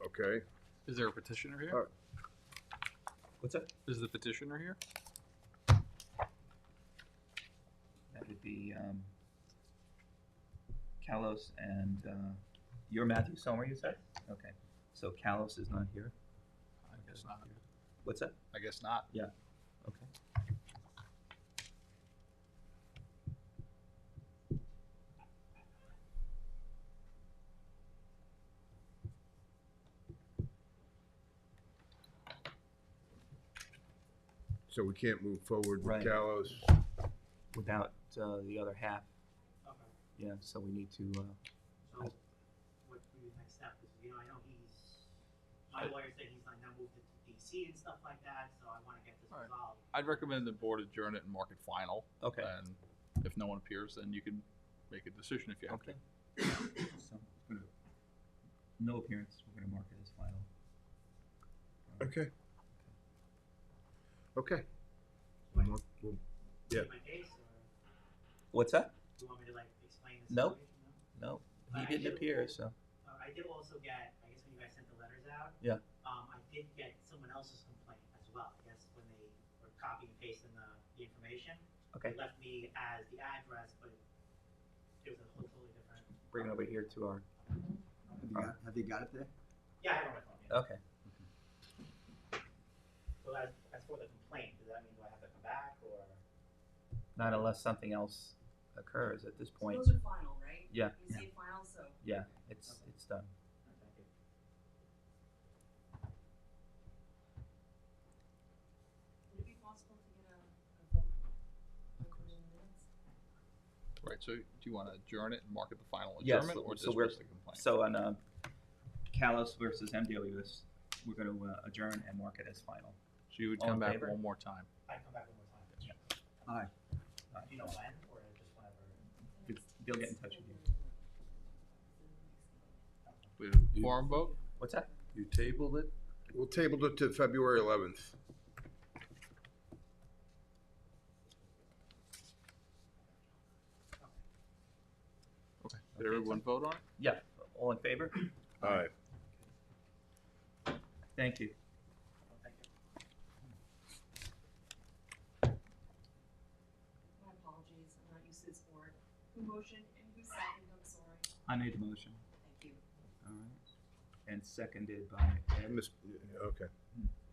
Speaker 3: Okay.
Speaker 8: Is there a petitioner here?
Speaker 2: What's that?
Speaker 8: Is the petitioner here?
Speaker 2: That would be Kalos and you're Matthew Sommer, you said? Okay. So Kalos is not here.
Speaker 8: I guess not.
Speaker 2: What's that?
Speaker 8: I guess not.
Speaker 2: Yeah. Okay.
Speaker 3: So we can't move forward with
Speaker 2: Right.
Speaker 3: Kalos.
Speaker 2: Without the other half.
Speaker 15: Okay.
Speaker 2: Yeah, so we need to.
Speaker 15: So what would be the next step? Because, I know my lawyer said he's like now moved it to DC and stuff like that, so I want to get this
Speaker 8: All right.
Speaker 15: resolved.
Speaker 8: I'd recommend the board adjourn it and mark it final.
Speaker 2: Okay.
Speaker 8: And if no one appears, then you can make a decision if you have
Speaker 2: Okay.
Speaker 8: to.
Speaker 2: So, no appearance. We're going to mark it as final.
Speaker 3: Okay. Okay. Yeah.
Speaker 15: My case, or
Speaker 2: What's that?
Speaker 15: do you want me to explain the
Speaker 2: Nope.
Speaker 15: situation?
Speaker 2: No,
Speaker 15: I
Speaker 2: he didn't
Speaker 15: did-
Speaker 2: appear. So.
Speaker 15: I did also get, I guess when you guys sent the letters out,
Speaker 2: Yeah.
Speaker 15: I did get someone else's complaint as well. I guess when they were copying and pasting the information.
Speaker 2: Okay.
Speaker 15: It left me as the address, but it was a whole totally different.
Speaker 2: Bring it over here to our.
Speaker 5: Have you got it there?
Speaker 15: Yeah, I have it on my phone. Yeah.
Speaker 2: Okay.
Speaker 15: So as for the complaint, does that mean do I have to come back or?
Speaker 2: Not unless something else occurs at this point.
Speaker 17: Those are final, right?
Speaker 2: Yeah.
Speaker 17: You say final, so.
Speaker 2: Yeah, it's done.
Speaker 15: Thank you.
Speaker 17: Would it be possible to get a vote recorded in the minutes?
Speaker 8: Right, so do you want to adjourn it and mark it the final
Speaker 2: Yes,
Speaker 8: adjournment, or
Speaker 2: so we're,
Speaker 8: dismiss the complaint?
Speaker 2: so on Callis versus MWS, we're going to adjourn and mark it as final.
Speaker 8: So you would
Speaker 2: All
Speaker 8: come
Speaker 2: in
Speaker 8: back
Speaker 2: favor?
Speaker 8: one more time.
Speaker 15: I come back one more time.
Speaker 2: Yeah.
Speaker 5: Aye.
Speaker 15: Do you know when or just whenever?
Speaker 2: They'll get in touch with you.
Speaker 8: We have a quorum vote?
Speaker 2: What's that?
Speaker 6: You tabled it?
Speaker 3: We'll table it to February 11th.
Speaker 8: Okay. Did everyone vote on it?
Speaker 2: Yeah, all in favor?
Speaker 3: Aye.
Speaker 2: Thank you.
Speaker 15: Thank you.
Speaker 17: My apologies, I'm not used to this board. Who motioned and who seconded, I'm sorry.
Speaker 2: I made the motion.
Speaker 17: Thank you.
Speaker 2: All right. And seconded by Ed.
Speaker 3: Okay,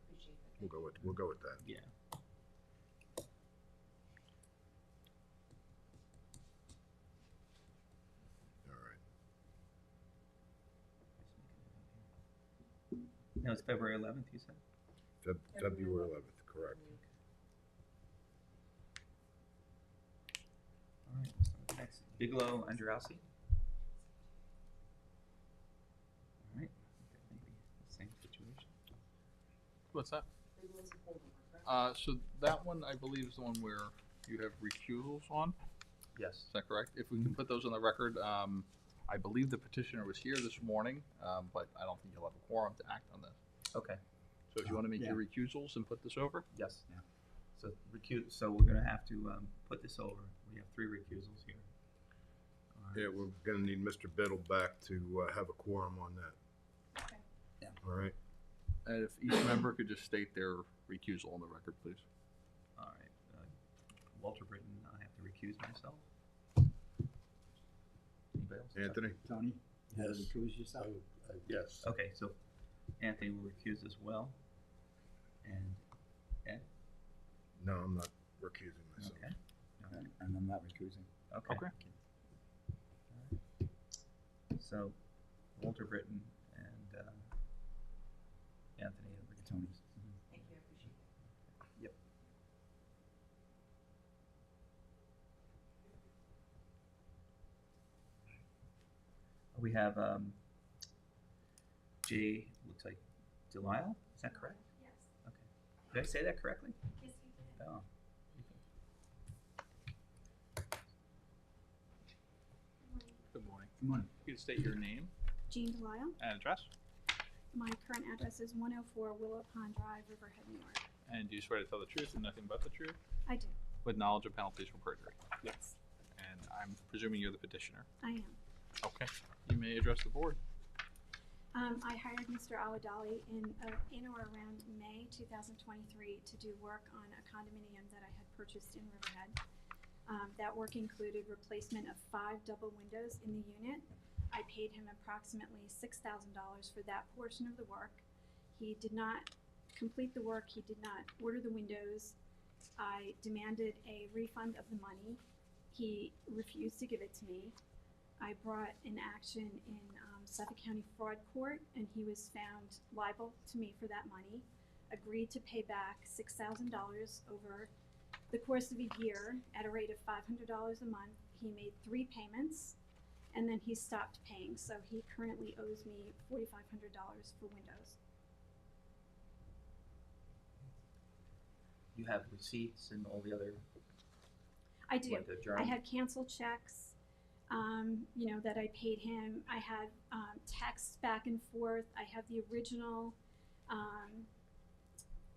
Speaker 17: Appreciate that.
Speaker 3: we'll go with that.
Speaker 2: Yeah.
Speaker 3: All right.
Speaker 2: No, it's February 11th, you said?
Speaker 3: February 11th, correct.
Speaker 2: All right, so next, Bigelow, Androwski. All right, okay, maybe the same situation.
Speaker 8: What's that?
Speaker 17: There was a holdover, correct?
Speaker 8: So that one, I believe, is the one where you have recusals on.
Speaker 2: Yes.
Speaker 8: Is that correct? If we can put those on the record, I believe the petitioner was here this morning, but I don't think you'll have a quorum to act on this.
Speaker 2: Okay,
Speaker 8: So if you want to make
Speaker 5: Yeah.
Speaker 8: your recusals and put this over?
Speaker 2: yes.
Speaker 5: Yeah.
Speaker 2: So so we're gonna have to put this over. We have 3 recusals here. All right.
Speaker 3: Yeah, we're gonna need Mr. Biddle back to have a quorum on that.
Speaker 17: Okay.
Speaker 5: Yeah.
Speaker 3: All right?
Speaker 8: And if each member could just state their recusal on the record, please.
Speaker 2: All right, Walter Britton, I have to recuse myself. Anybody else?
Speaker 3: Anthony?
Speaker 5: Tony, you had to
Speaker 6: Yes.
Speaker 5: recuse yourself?
Speaker 6: Yes.
Speaker 2: Okay, so Anthony will recuse as well. And Ed?
Speaker 3: No, I'm not recusing myself.
Speaker 2: Okay. All right.
Speaker 5: And I'm not recusing.
Speaker 2: Okay.
Speaker 8: Okay.
Speaker 2: All right. So Walter Britton and Anthony will recuse.
Speaker 5: Tony.
Speaker 17: Thank you, I appreciate it.
Speaker 2: Yep. We have J, looks like Delisle, is that correct?
Speaker 17: Yes.
Speaker 2: Okay. Did I say that correctly?
Speaker 17: Yes, you did.
Speaker 2: Oh.
Speaker 8: Good morning.
Speaker 5: Good morning.
Speaker 8: You can state your name
Speaker 18: Jean Delisle.
Speaker 8: and address,
Speaker 18: My current address is 104 Willow Pond Drive, Riverhead, New York.
Speaker 8: and do you swear to tell the truth and nothing but the truth,
Speaker 18: I do.
Speaker 8: with knowledge of penalties for perjury?
Speaker 18: Yes,
Speaker 8: And I'm presuming you're the petitioner.
Speaker 18: I am.
Speaker 8: Okay. You may address the board.
Speaker 18: I hired Mr. Awadali in or around May 2023 to do work on a condominium that I had purchased in Riverhead. That work included replacement of 5 double windows in the unit. I paid him approximately $6,000 for that portion of the work. He did not complete the work. He did not order the windows. I demanded a refund of the money. He refused to give it to me. I brought an action in Suffolk County Fraud Court, and he was found liable to me for that money. Agreed to pay back $6,000 over the course of a year at a rate of $500 a month. He made 3 payments, and then he stopped paying. So he currently owes me $4,500 for windows.
Speaker 2: You have receipts and all the other.
Speaker 18: I do.
Speaker 2: What, the journal?
Speaker 18: I had canceled checks, that I paid him. I had texts back and forth. I have the original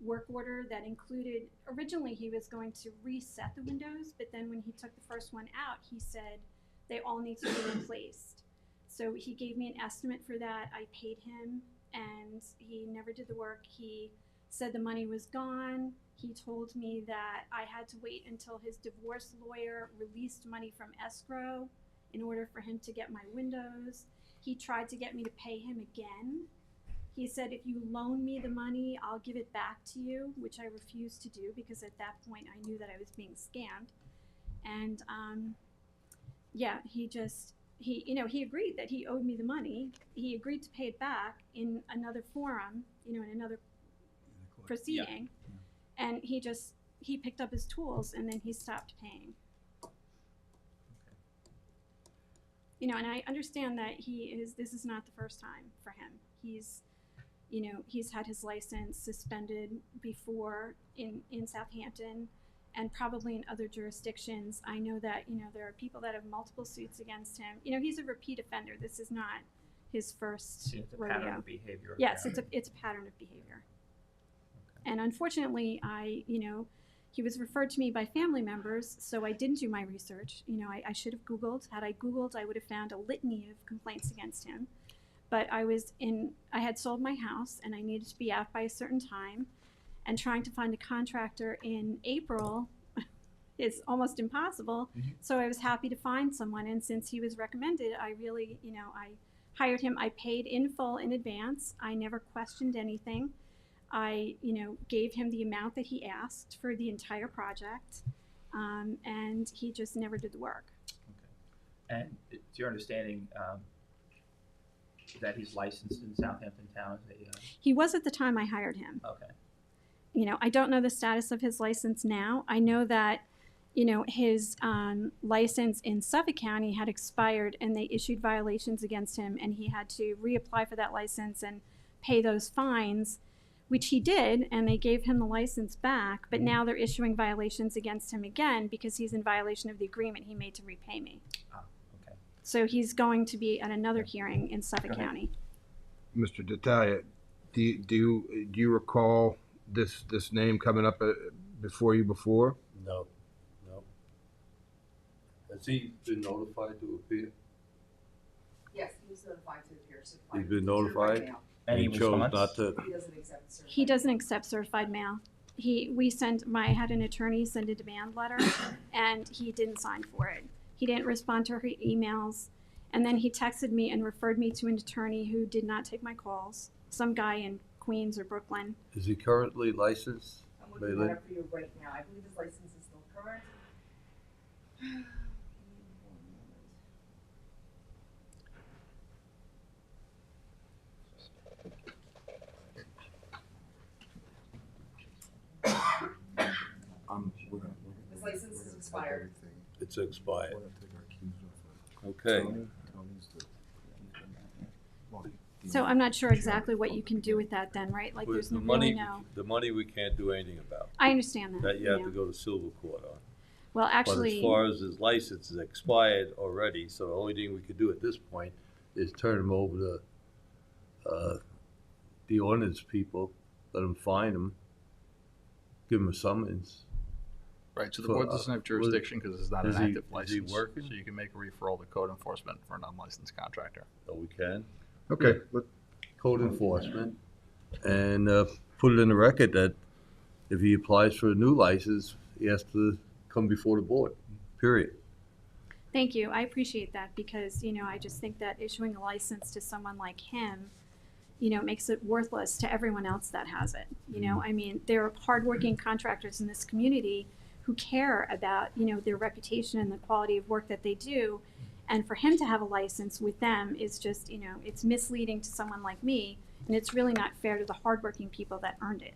Speaker 18: work order that included, originally he was going to reset the windows, but then when he took the first one out, he said they all need to be replaced. So he gave me an estimate for that. I paid him, and he never did the work. He said the money was gone. He told me that I had to wait until his divorce lawyer released money from escrow in order for him to get my windows. He tried to get me to pay him again. He said, if you loan me the money, I'll give it back to you, which I refused to do because at that point I knew that I was being scammed. And yeah, he agreed that he owed me the money. He agreed to pay it back in another forum, in another proceeding. Yeah. And he picked up his tools and then he stopped paying. And I understand that this is not the first time for him. He's had his license suspended before in Southampton and probably in other jurisdictions. I know that, there are people that have multiple suits against him. He's a repeat offender. This is not his first rodeo.
Speaker 2: Pattern of behavior.
Speaker 18: Yes, it's a pattern of behavior. Okay. And unfortunately, he was referred to me by family members, so I didn't do my research. I should have Googled. Had I Googled, I would have found a litany of complaints against him. But I had sold my house and I needed to be out by a certain time, and trying to find a contractor in April is almost impossible. Mm-hmm. So I was happy to find someone, and since he was recommended, I really, I hired him. I paid in full in advance. I never questioned anything. I, gave him the amount that he asked for the entire project, and he just never did the work.
Speaker 2: Okay. And it's your understanding that he's licensed in Southampton town?
Speaker 18: He was at the time I hired him.
Speaker 2: Okay.
Speaker 18: I don't know the status of his license now. I know that, his license in Suffolk County had expired and they issued violations against him, and he had to reapply for that license and pay those fines, which he did, and they gave him the license back, but now they're issuing violations against him again because he's in violation of the agreement he made to repay me.
Speaker 2: Okay.
Speaker 18: So he's going to be at another hearing in Suffolk County.
Speaker 3: Mr. D'Italia, do you recall this name coming up before you before?
Speaker 6: No. Has he been notified to appear?
Speaker 17: Yes, he was notified to appear.
Speaker 6: He's been notified?
Speaker 2: Any
Speaker 6: he chose
Speaker 2: response?
Speaker 6: not to.
Speaker 18: He doesn't accept certified mail. I had an attorney send a demand letter, and he didn't sign for it. He didn't respond to her emails, and then he texted me and referred me to an attorney who did not take my calls. Some guy in Queens or Brooklyn.
Speaker 6: Is he currently licensed?
Speaker 17: I'm looking at it for you right now. I believe his license is still current. His license is expired.
Speaker 6: It's expired. Okay.
Speaker 18: So I'm not sure exactly what you can do with that then, right? Like there's no really no.
Speaker 6: The money we can't do anything about.
Speaker 18: I understand that.
Speaker 6: That you have to go to Silver Court on.
Speaker 18: Well, actually.
Speaker 6: But as far as his license is expired already, so the only thing we could do at this point is turn him over to the ordinance people, let them fine him, give him a summons.
Speaker 8: Right, so the board doesn't have jurisdiction because it's not an active license.
Speaker 6: Is he working?
Speaker 8: So you can make a referral to code enforcement for an unlicensed contractor.
Speaker 6: Oh, we can?
Speaker 3: Okay.
Speaker 6: Code enforcement, and put it in the record that if he applies for a new license, he has to come before the board, period.
Speaker 18: Thank you. I appreciate that because, I just think that issuing a license to someone like him, makes it worthless to everyone else that has it. I mean, there are hardworking contractors in this community who care about, their reputation and the quality of work that they do. And for him to have a license with them is just, it's misleading to someone like me, and it's really not fair to the hardworking people that earned it.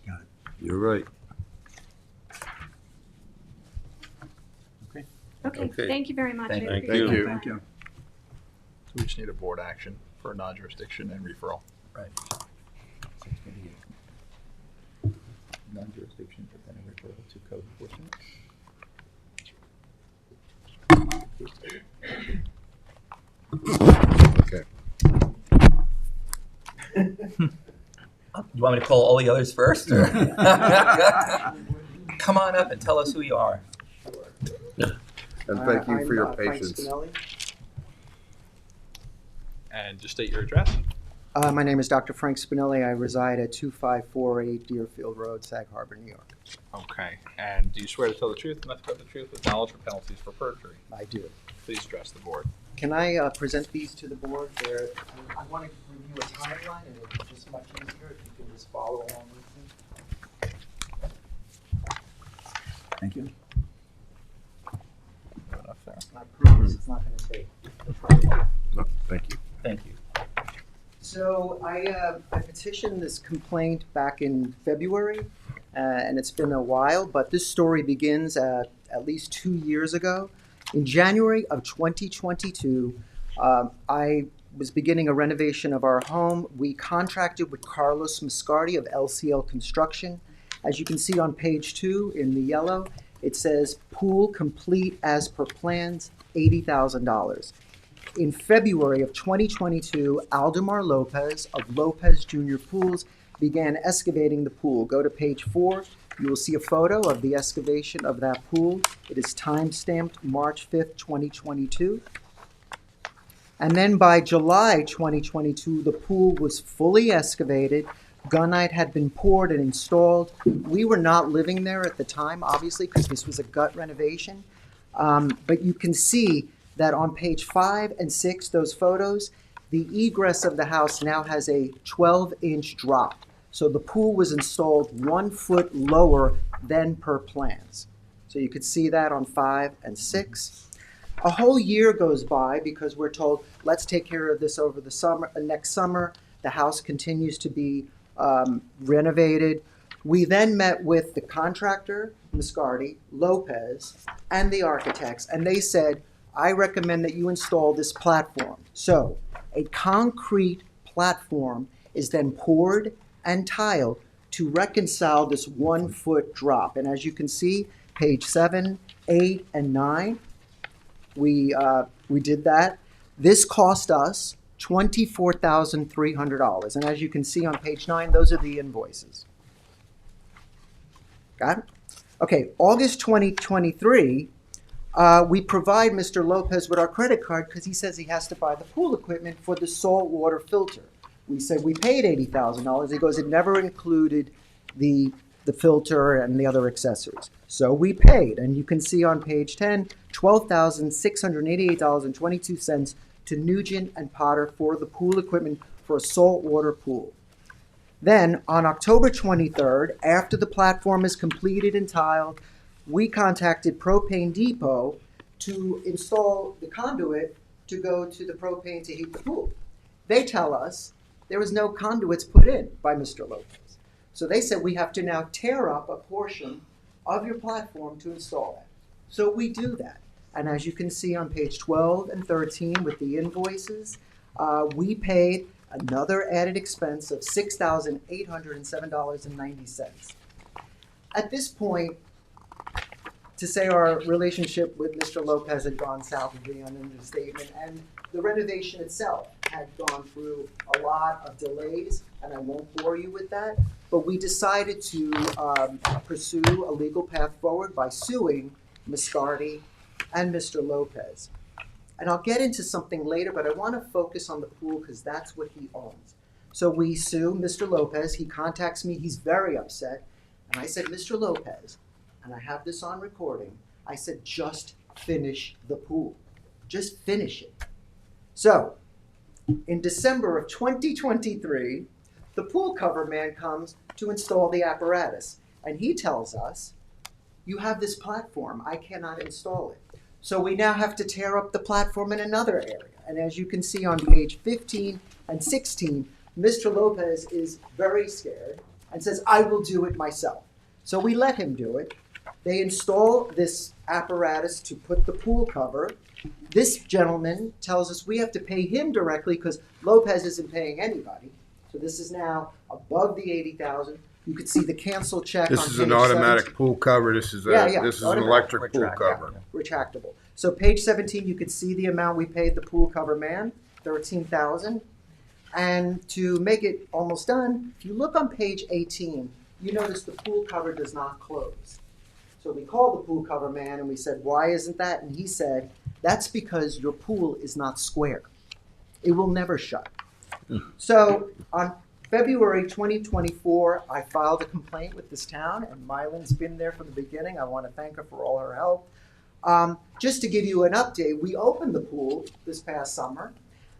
Speaker 3: Got it.
Speaker 6: You're right.
Speaker 18: Okay. Thank you very much.
Speaker 6: Thank
Speaker 18: I
Speaker 6: you.
Speaker 18: appreciate it.
Speaker 8: Thank you. So we just need a board action for non-jurisdiction and referral.
Speaker 2: Right. So it's going to be non-jurisdiction, but then a referral to code enforcement.
Speaker 3: Okay.
Speaker 2: You want me to call all the others first? Or? Come on up and tell us who you are.
Speaker 3: And thank you for your
Speaker 13: I'm, Frank
Speaker 3: patience.
Speaker 13: Spinelli.
Speaker 8: And just state your address.
Speaker 19: My name is Dr. Frank Spinelli. I reside at 2548 Deerfield Road, Sag Harbor, New York.
Speaker 8: Okay, and do you swear to tell the truth, nothing but the truth, with knowledge or penalties for perjury?
Speaker 19: I do.
Speaker 8: Please address the board.
Speaker 19: Can I present these to the board? I want to review a timeline, and it's just much easier if you can just follow along with me.
Speaker 5: Thank you.
Speaker 8: Enough there.
Speaker 19: I promise it's not going to take.
Speaker 3: No, thank you.
Speaker 2: Thank you.
Speaker 19: So I petitioned this complaint back in February, and it's been a while, but this story begins at least 2 years ago. In January of 2022, I was beginning a renovation of our home. We contracted with Carlos Mascardi of LCL Construction. As you can see on page 2 in the yellow, it says pool complete as per plans, $80,000. In February of 2022, Aldemar Lopez of Lopez Junior Pools began excavating the pool. Go to page 4. You will see a photo of the excavation of that pool. It is time-stamped March 5th, 2022. And then by July 2022, the pool was fully excavated. Gunite had been poured and installed. We were not living there at the time, obviously, because this was a gut renovation. But you can see that on page 5 and 6, those photos, the egress of the house now has a 12-inch drop. So the pool was installed 1 foot lower than per plans. So you could see that on 5 and 6. A whole year goes by because we're told, let's take care of this over the summer. Next summer, the house continues to be renovated. We then met with the contractor, Mascardi, Lopez, and the architects, and they said, I recommend that you install this platform. So a concrete platform is then poured and tiled to reconcile this 1 foot drop. And as you can see, page 7, 8, and 9, we did that. This cost us $24,300. And as you can see on page 9, those are the invoices. Got it? Okay, August 2023, we provide Mr. Lopez with our credit card because he says he has to buy the pool equipment for the saltwater filter. We said we paid $80,000. He goes, it never included the filter and the other accessories. So we paid, and you can see on page 10, $12,688.22 to Nugent and Potter for the pool equipment for a saltwater pool. Then on October 23rd, after the platform is completed and tiled, we contacted Propane Depot to install the conduit to go to the propane to heat the pool. They tell us there was no conduits put in by Mr. Lopez. So they said we have to now tear up a portion of your platform to install that. So we do that. And as you can see on page 12 and 13 with the invoices, we paid another added expense of $6,807.90. At this point, to say our relationship with Mr. Lopez had gone south would be an understatement, and the renovation itself had gone through a lot of delays, and I won't bore you with that, but we decided to pursue a legal path forward by suing Mascardi and Mr. Lopez. And I'll get into something later, but I want to focus on the pool because that's what he owns. So we sue Mr. Lopez. He contacts me. He's very upset. And I said, Mr. Lopez, and I have this on recording, I said, just finish the pool. Just finish it. So in December of 2023, the pool cover man comes to install the apparatus. And he tells us, you have this platform. I cannot install it. So we now have to tear up the platform in another area. And as you can see on page 15 and 16, Mr. Lopez is very scared and says, I will do it myself. So we let him do it. They install this apparatus to put the pool cover. This gentleman tells us we have to pay him directly because Lopez isn't paying anybody. So this is now above the $80,000. You could see the cancel check on page 17.
Speaker 3: This is an automatic pool cover. This is this is an electric pool cover.
Speaker 19: Retractable. So page 17, you could see the amount we paid the pool cover man, $13,000. And to make it almost done, if you look on page 18, you notice the pool cover does not close. So we called the pool cover man and we said, why isn't that? And he said, that's because your pool is not square. It will never shut. So on February 2024, I filed a complaint with this town, and Mylan's been there from the beginning. I want to thank her for all her help. Just to give you an update, we opened the pool this past summer,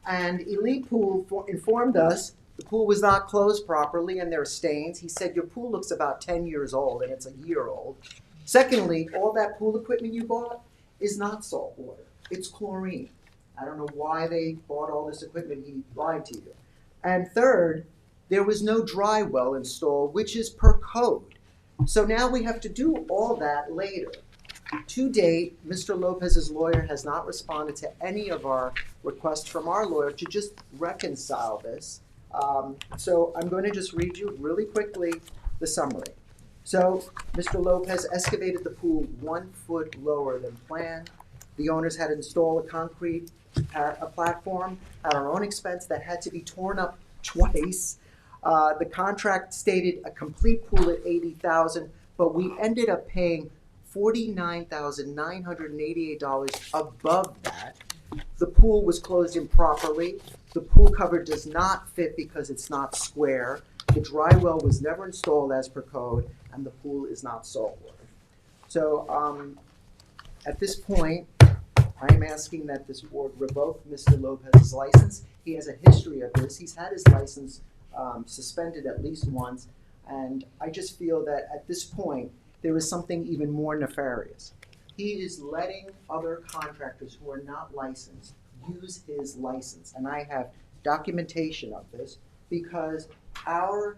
Speaker 19: and Elite Pool informed us the pool was not closed properly and there are stains. He said, your pool looks about 10 years old, and it's a year old. Secondly, all that pool equipment you bought is not salt water. It's chlorine. I don't know why they bought all this equipment. He lied to you. And third, there was no dry well installed, which is per code. So now we have to do all that later. To date, Mr. Lopez's lawyer has not responded to any of our requests from our lawyer to just reconcile this. So I'm going to just read you really quickly the summary. So Mr. Lopez excavated the pool 1 foot lower than planned. The owners had installed a concrete platform at our own expense that had to be torn up twice. The contract stated a complete pool at $80,000, but we ended up paying $49,988 above that. The pool was closed improperly. The pool cover does not fit because it's not square. The dry well was never installed as per code, and the pool is not saltwater. So at this point, I am asking that this board revoke Mr. Lopez's license. He has a history of this. He's had his license suspended at least once, and I just feel that at this point, there is something even more nefarious. He is letting other contractors who are not licensed use his license, and I have documentation of this because our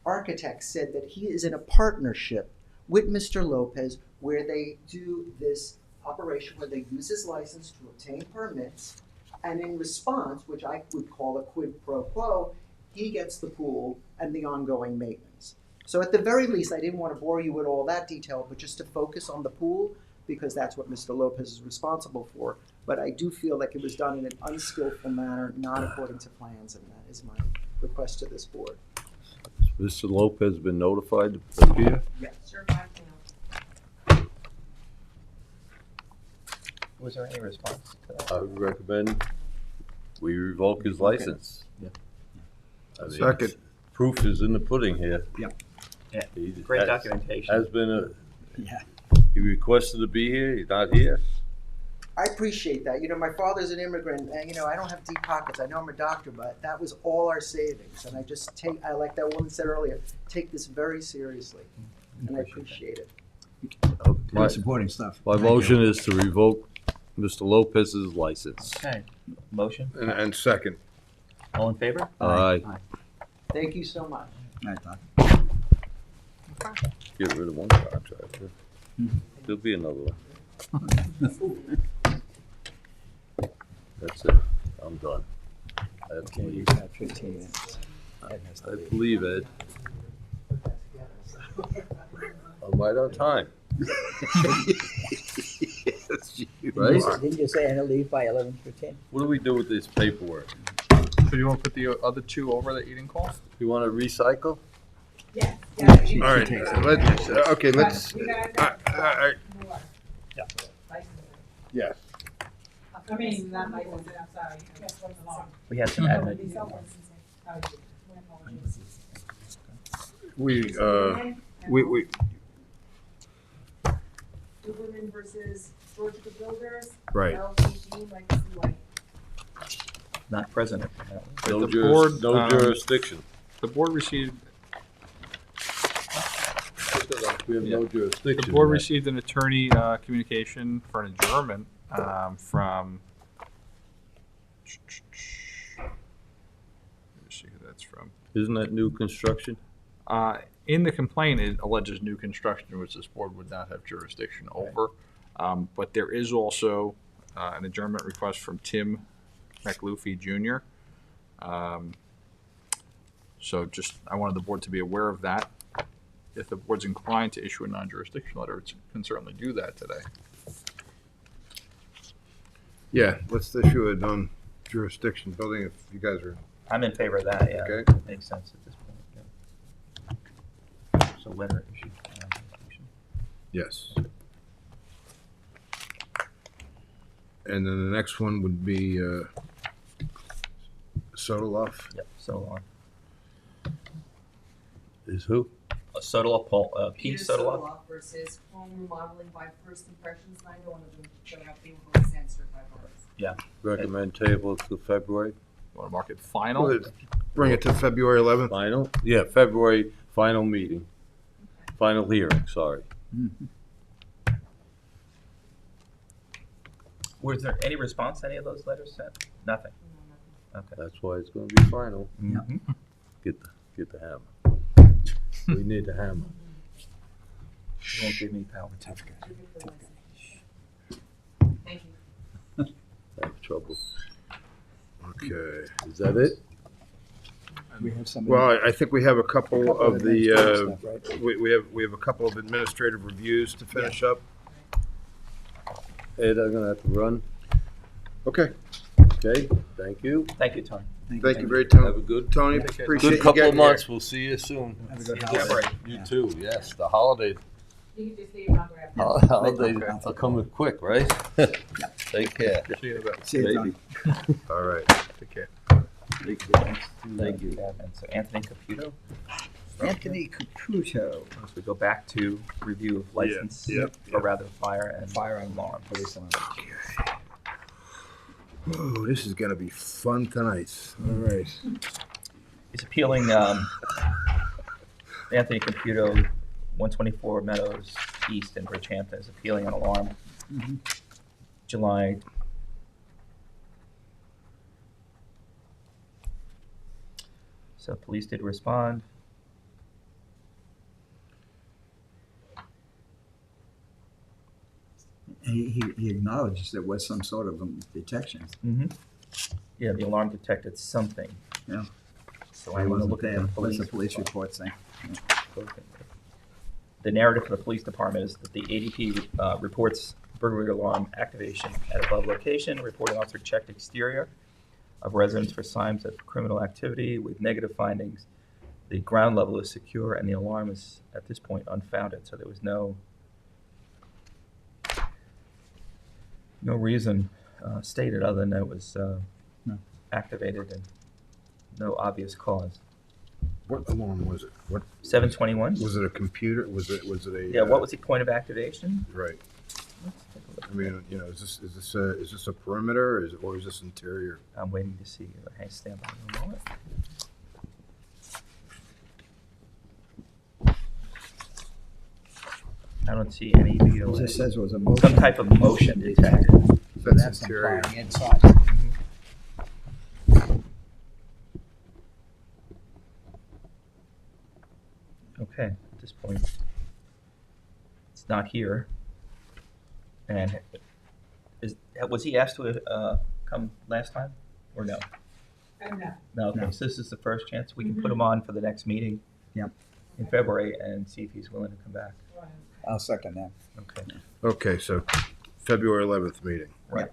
Speaker 19: architect said that he is in a partnership with Mr. Lopez where they do this operation where they use his license to obtain permits, and in response, which I would call a quid pro quo, he gets the pool and the ongoing maintenance. So at the very least, I didn't want to bore you with all that detail, but just to focus on the pool, because that's what Mr. Lopez is responsible for. But I do feel like it was done in an unskillful manner, not according to plans, and that is my request to this board.
Speaker 6: Mr. Lopez been notified to appear?
Speaker 19: Yes.
Speaker 2: Was there any response to that?
Speaker 6: I would recommend we revoke his license.
Speaker 2: Yeah.
Speaker 6: I mean,
Speaker 3: Second.
Speaker 6: Proof is in the pudding here.
Speaker 2: Yep. Yeah,
Speaker 6: He
Speaker 2: great
Speaker 6: has-
Speaker 2: documentation.
Speaker 6: Has been
Speaker 5: Yeah.
Speaker 6: he requested to be here, he's not here.
Speaker 19: I appreciate that. You know, my father's an immigrant, and you know, I don't have deep pockets. I know I'm a doctor, but that was all our savings. And I just take, I like that woman said earlier, take this very seriously. And I appreciate it.
Speaker 6: My-
Speaker 5: supporting stuff.
Speaker 6: My
Speaker 5: Thank you.
Speaker 6: motion is to revoke Mr. Lopez's license.
Speaker 2: Okay, motion,
Speaker 3: And second.
Speaker 2: all in favor?
Speaker 6: Aye.
Speaker 19: Thank you so much.
Speaker 5: All right, Doc.
Speaker 6: Get rid of one contractor. There'll be another one. That's it. I'm done. I have to
Speaker 5: Okay,
Speaker 6: leave.
Speaker 5: you've got 15 minutes.
Speaker 6: I believe, Ed. I'm right on time. Right?
Speaker 20: Didn't you say I had to leave by 11:15?
Speaker 6: What do we do with this paperwork?
Speaker 8: So you want to put the other two over that you didn't call?
Speaker 6: You want to recycle?
Speaker 4: Yes.
Speaker 5: She
Speaker 3: All right,
Speaker 5: takes it.
Speaker 3: let's, okay, let's, yes.
Speaker 4: I mean, not licensed, I'm sorry.
Speaker 2: We had some admin.
Speaker 3: We,
Speaker 17: Duberman versus Georgia Builders.
Speaker 3: Right.
Speaker 17: LTD Legacy White.
Speaker 2: Not present.
Speaker 6: No
Speaker 8: The board,
Speaker 6: no jurisdiction.
Speaker 8: The board received.
Speaker 6: We have no jurisdiction.
Speaker 8: The board
Speaker 6: in that.
Speaker 8: received an attorney communication for an adjournment from. Let me see who that's from.
Speaker 6: Isn't that new construction?
Speaker 8: In the complaint, it alleges new construction, which this board would not have jurisdiction over. But there is also an adjournment request from Tim McLuffy Jr. So just, I wanted the board to be aware of that. If the board's inclined to issue a non-jurisdiction letter, it can certainly do that today.
Speaker 3: Yeah, let's issue a non-jurisdiction building if you guys are,
Speaker 2: I'm in favor of that, yeah.
Speaker 3: Okay.
Speaker 2: Makes sense at this point, yeah. So letter issue.
Speaker 3: yes. And then the next one would be, Sodoloff.
Speaker 2: Yep, Sodoloff.
Speaker 6: Is who?
Speaker 2: Sodoloff, P.
Speaker 17: Peter
Speaker 2: Sodoloff.
Speaker 17: Soloff versus Home Remodeling by First Impressions, neither one of them showed up favorable to Sand Certified Bars.
Speaker 2: Yeah.
Speaker 6: Recommend table to February.
Speaker 8: You want to mark it final?
Speaker 3: Good. Bring it to February 11th.
Speaker 6: Final? Yeah, February, final meeting. Final hearing, sorry.
Speaker 2: Was there any response to any of those letters sent? Nothing. Okay.
Speaker 6: That's why it's gonna be final.
Speaker 2: Mhm.
Speaker 6: Get the hammer. We need the hammer.
Speaker 2: You won't give me power.
Speaker 5: Tough guy.
Speaker 17: Thank you.
Speaker 6: I have trouble.
Speaker 3: Okay.
Speaker 6: Is that it?
Speaker 5: We have somebody.
Speaker 3: Well, I think we have a couple of the,
Speaker 5: administrative stuff, right?
Speaker 3: we have a couple of administrative reviews to finish up.
Speaker 6: Ed, I'm gonna have to run.
Speaker 3: Okay.
Speaker 6: Okay, thank you.
Speaker 2: Thank you, Tony.
Speaker 3: Thank you very much.
Speaker 6: Have a good,
Speaker 3: Tony,
Speaker 2: Take care.
Speaker 3: appreciate
Speaker 6: good
Speaker 3: you
Speaker 6: couple of
Speaker 3: getting here.
Speaker 6: months. We'll see you soon.
Speaker 5: Have a good
Speaker 2: Yeah,
Speaker 5: holiday.
Speaker 2: right.
Speaker 6: You too, yes, the holidays.
Speaker 4: You can just stay around grab.
Speaker 6: Holidays are coming quick, right? Take care.
Speaker 8: See you in a bit.
Speaker 5: See you, Tony.
Speaker 6: Baby.
Speaker 3: All right.
Speaker 8: Take care.
Speaker 2: Thank you. And so Anthony Caputo.
Speaker 5: Anthony Caputo.
Speaker 2: As we go back to review of license,
Speaker 3: yeah,
Speaker 2: or rather fire and
Speaker 5: Alarm, police alarm.
Speaker 3: Oh, this is gonna be fun tonight. All right.
Speaker 2: He's appealing, Anthony Caputo, 124 Meadows East in Bridgehampton, is appealing an alarm. July. So police did respond.
Speaker 5: He acknowledges there was some sort of detection.
Speaker 2: Yeah, the alarm detected something.
Speaker 5: Yeah.
Speaker 2: So I want to look at the
Speaker 5: What's
Speaker 2: police.
Speaker 5: the police report saying?
Speaker 2: The narrative for the police department is that the ADP reports burglary alarm activation at above location. Reporting officer checked exterior of residence for signs of criminal activity with negative findings. The ground level is secure and the alarm is at this point unfounded. So there was no reason stated other than it was activated and no obvious cause.
Speaker 3: What alarm was it? What?
Speaker 2: 721?
Speaker 3: Was it a computer? Was it a?
Speaker 2: Yeah, what was the point of activation?
Speaker 3: Right.
Speaker 2: Let's take a look.
Speaker 3: I mean, you know, is this a perimeter, or is this interior?
Speaker 2: I'm waiting to see. Hey, stand by one moment. I don't see any video.
Speaker 5: It just says it was a motion.
Speaker 2: Some type of motion detected.
Speaker 3: That's interior.
Speaker 5: implying inside.
Speaker 2: Okay, at this point, it's not here. And was he asked to come last time, or no?
Speaker 4: No.
Speaker 2: No, okay,
Speaker 5: No.
Speaker 2: so this is the first chance. We can put him on for the next meeting.
Speaker 5: Yep.
Speaker 2: In February and see if he's willing to come back.
Speaker 5: I'll second that.
Speaker 2: Okay.
Speaker 3: Okay, so February 11th meeting.
Speaker 2: Right.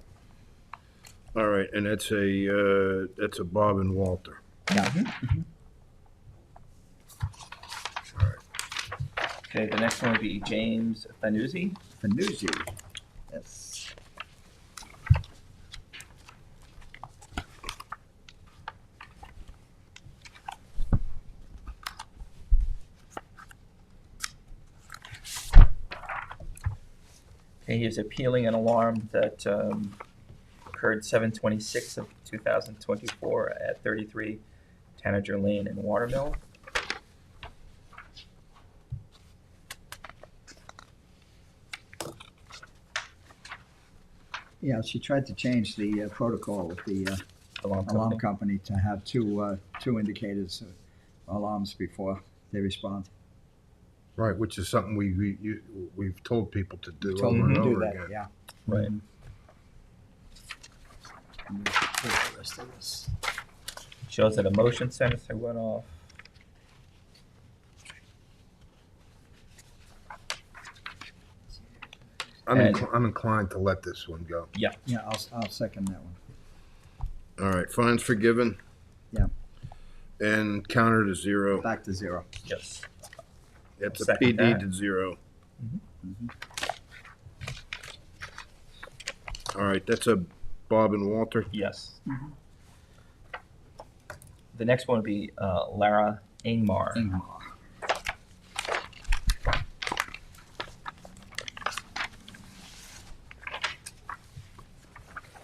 Speaker 3: All right, and that's a Bob and Walter.
Speaker 2: Okay, the next one would be James Fanuzzi.
Speaker 5: Fanuzzi. Yes.
Speaker 2: Okay, he is appealing an alarm that occurred 7/26 of 2024 at 33 Tanager Lane in Watermill.
Speaker 5: Yeah, she tried to change the protocol with the alarm company to have two indicators, alarms before they respond.
Speaker 3: Right, which is something we've told people to do
Speaker 5: Told
Speaker 3: over
Speaker 5: them
Speaker 3: and
Speaker 5: to do
Speaker 3: over
Speaker 5: that,
Speaker 3: again.
Speaker 5: yeah.
Speaker 2: Right.
Speaker 5: The rest of this.
Speaker 2: Shows that a motion sensor went off.
Speaker 3: I'm inclined to let this one go.
Speaker 2: Yeah.
Speaker 5: Yeah, I'll second that one.
Speaker 3: All right, fines forgiven.
Speaker 5: Yeah.
Speaker 3: And counter to zero.
Speaker 5: Back to zero.
Speaker 2: Yes.
Speaker 3: It's a
Speaker 2: Second
Speaker 3: PD
Speaker 2: that.
Speaker 3: to zero. All right, that's a Bob and Walter.
Speaker 2: Yes. The next one would be Lara Ingmar.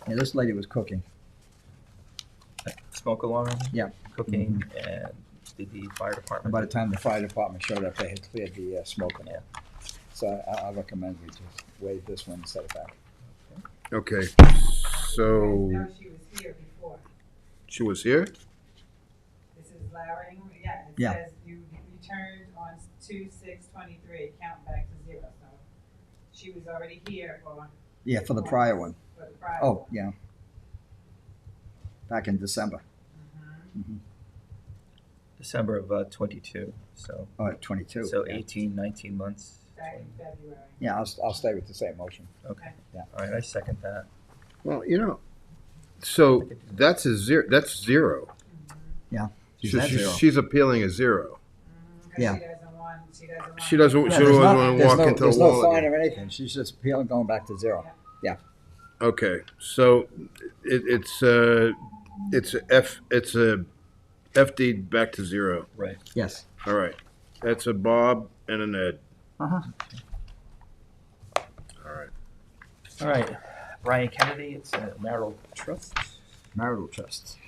Speaker 5: Yeah, this lady was cooking.
Speaker 2: Smoke alarm?
Speaker 5: Yeah.
Speaker 2: Cooking, and did the fire
Speaker 5: And
Speaker 2: department?
Speaker 5: by the time the fire department showed up, they had cleared the smoke and all. So I recommend we just waive this one and set it back.
Speaker 3: Okay, so
Speaker 4: No, she was here before.
Speaker 3: she was here?
Speaker 4: This is Larry, yeah, it
Speaker 5: Yeah.
Speaker 4: says you returned on 2/6/23, count back to 0, so she was already here for.
Speaker 5: Yeah, for the prior one.
Speaker 4: For the prior
Speaker 5: Oh,
Speaker 4: one.
Speaker 5: yeah. Back in December.
Speaker 2: December of 22, so.
Speaker 5: Oh, 22.
Speaker 2: So
Speaker 5: yeah.
Speaker 2: 18, 19 months.
Speaker 4: Back in February.
Speaker 5: Yeah, I'll stay with the same motion.
Speaker 2: Okay.
Speaker 5: Yeah.
Speaker 2: All right, I second that.
Speaker 3: Well, so that's zero.
Speaker 5: Yeah.
Speaker 3: So she's appealing a zero.
Speaker 5: Yeah.
Speaker 3: She doesn't want to walk into the
Speaker 5: There's
Speaker 3: wall
Speaker 5: no fine
Speaker 3: again.
Speaker 5: or anything. She's just appealing, going back to zero. Yeah.
Speaker 3: Okay, so it's a FD back to zero.
Speaker 2: Right.
Speaker 5: Yes.
Speaker 3: All right. That's a Bob and an Ed.
Speaker 5: Uh-huh.
Speaker 3: All right.
Speaker 2: All right, Brian Kennedy, it's a marital trust.
Speaker 5: Marital trust.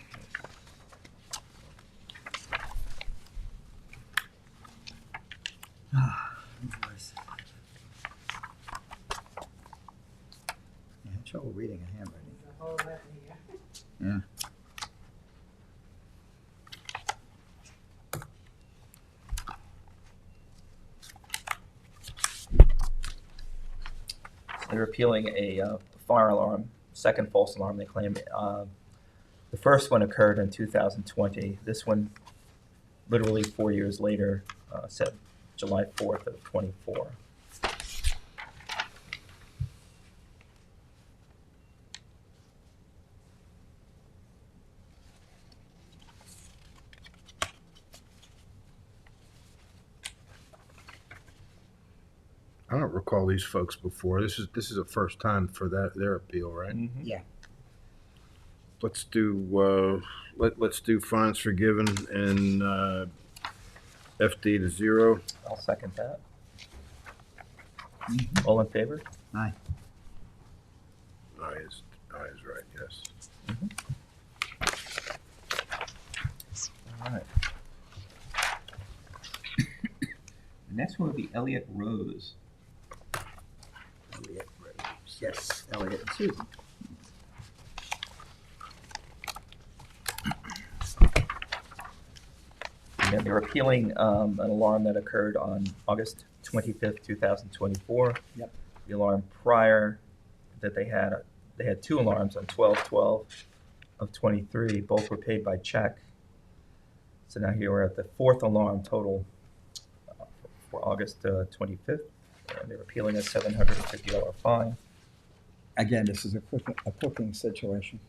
Speaker 5: I had trouble reading a handwriting.
Speaker 4: There's a whole lot here.
Speaker 5: Yeah.
Speaker 2: They're appealing a fire alarm, second false alarm, they claim. The first one occurred in 2020. This one, literally 4 years later, set July 4th of 24.
Speaker 3: I don't recall these folks before. This is a first time for their appeal, right?
Speaker 5: Yeah.
Speaker 3: Let's do let's do fines forgiven and FD to zero.
Speaker 2: I'll second that. All in favor?
Speaker 5: Aye.
Speaker 3: Aye is right. Yes.
Speaker 2: All right. The next one would be Elliot Rose.
Speaker 5: Elliot Rose. Yes, Elliot and Susan.
Speaker 2: And they're appealing an alarm that occurred on August 25th, 2024.
Speaker 5: Yep.
Speaker 2: The alarm prior that they had two alarms on 12/12 of 23. Both were paid by check. So now here we're at the fourth alarm total for August 25th. And they're appealing a $750 fine.
Speaker 5: Again, this is a cooking situation.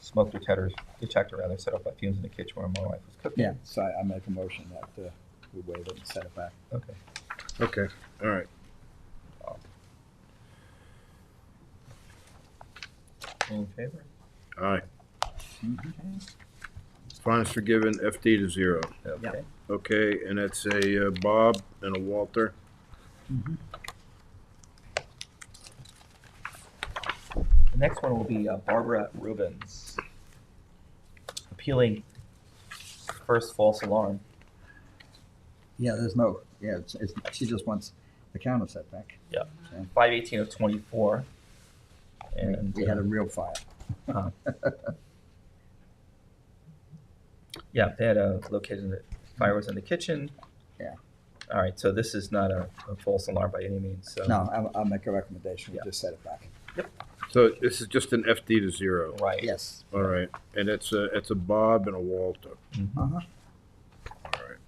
Speaker 2: Smoke detector rather set up by fumes in the kitchen where my wife was cooking.
Speaker 5: Yeah, so I make a motion that we waive it and set it back.
Speaker 2: Okay.
Speaker 3: Okay. All right.
Speaker 2: All in favor?
Speaker 3: Aye. Fines forgiven, FD to zero.
Speaker 2: Okay.
Speaker 3: Okay, and that's a Bob and a Walter.
Speaker 2: The next one will be Barbara Rubens, appealing first false alarm.
Speaker 5: Yeah, she just wants the counter set back.
Speaker 2: Yeah. 5/18 of 24. And
Speaker 5: we had a real fire.
Speaker 2: Yeah, they had located in the fire was in the kitchen.
Speaker 5: Yeah.
Speaker 2: All right, so this is not a false alarm by any means. So.
Speaker 5: No, I'll make a recommendation. We just set it back.
Speaker 2: Yep.
Speaker 3: So this is just an FD to zero.
Speaker 2: Right.
Speaker 5: Yes.
Speaker 3: All right, and it's a Bob and a Walter.
Speaker 5: Uh-huh.
Speaker 3: All right.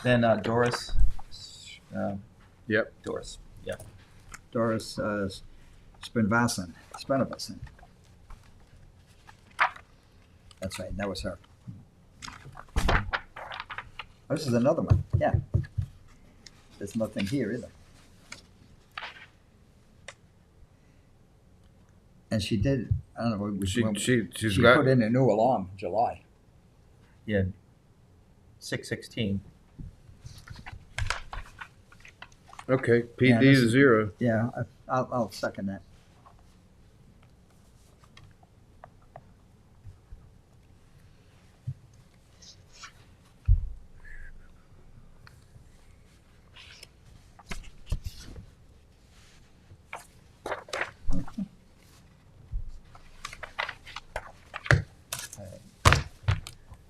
Speaker 2: Then Doris.
Speaker 3: Yep.
Speaker 2: Doris. Yeah.
Speaker 5: Doris Spinvason. That's right. That was her. Oh, this is another one, yeah. There's nothing here either. And she did, I don't know,
Speaker 3: She's
Speaker 5: she
Speaker 3: got.
Speaker 5: put in a new alarm in July.
Speaker 2: Yeah. 6/16.
Speaker 3: Okay,
Speaker 5: Yeah,
Speaker 3: PD
Speaker 5: this
Speaker 3: is
Speaker 5: is-
Speaker 3: 0.
Speaker 5: Yeah, I'll second that.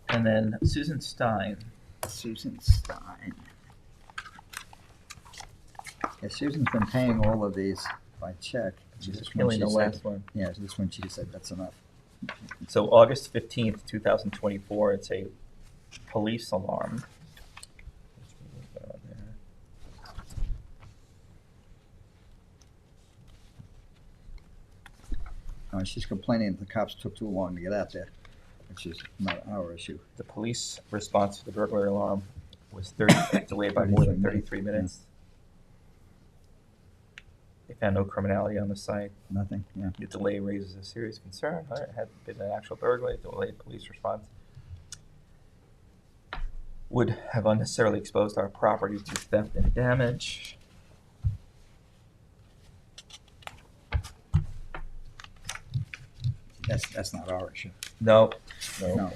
Speaker 2: And then Susan Stein.
Speaker 5: Susan Stein. Yeah, Susan's been paying all of these by check.
Speaker 2: She's
Speaker 5: This
Speaker 2: appealing the
Speaker 5: she said-
Speaker 2: last one.
Speaker 5: Yeah, this one she said that's enough.
Speaker 2: So August 15th, 2024, it's a police alarm.
Speaker 5: She's complaining that the cops took too long to get out there, which is not our issue.
Speaker 2: The police response to the burglary alarm was delayed by more than 33 minutes. They found no criminality on the site.
Speaker 5: Nothing, yeah.
Speaker 2: The delay raises a serious concern. It had been an actual burglary. Delayed police response would have unnecessarily exposed our property to theft and damage.
Speaker 5: That's not our issue.
Speaker 2: No.
Speaker 5: No.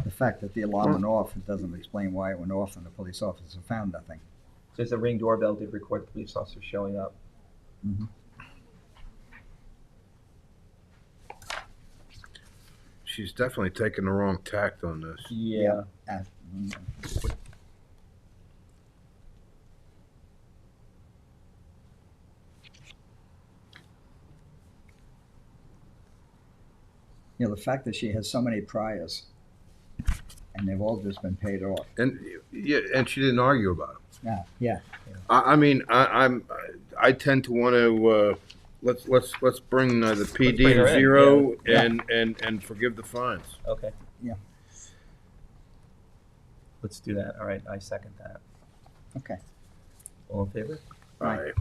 Speaker 5: The fact that the alarm went off, it doesn't explain why it went off and the police officer found nothing.
Speaker 2: Says the Ring doorbell did record the police officer showing up.
Speaker 5: Mm-hmm.
Speaker 3: She's definitely taking the wrong tact on this.
Speaker 2: Yeah.
Speaker 5: You know, the fact that she has so many priors and they've all just been paid off.
Speaker 3: And yeah, and she didn't argue about it.
Speaker 5: Yeah, yeah.
Speaker 3: I mean, I tend to want to let's bring the PD
Speaker 2: bring her
Speaker 3: to
Speaker 2: in,
Speaker 3: 0
Speaker 2: yeah.
Speaker 3: and forgive the fines.
Speaker 2: Okay.
Speaker 5: Yeah.
Speaker 2: Let's do that. All right, I second that.
Speaker 5: Okay.
Speaker 2: All in favor?
Speaker 3: Aye.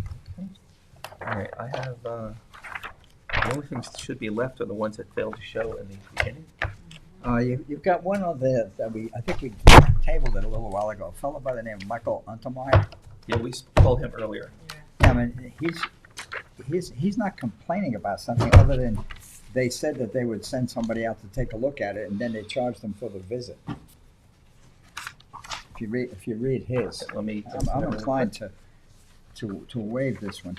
Speaker 2: All right, I have, the only things that should be left are the ones that failed to show in the beginning.
Speaker 5: You've got one of the, that I think we tabled it a little while ago, a fellow by the name of Michael Untermeyer.
Speaker 2: Yeah, we called him earlier.
Speaker 5: Yeah, I mean, he's not complaining about something other than they said that they would send somebody out to take a look at it and then they charged them for the visit. If you read his,
Speaker 2: Let me.
Speaker 5: I'm inclined to waive this one.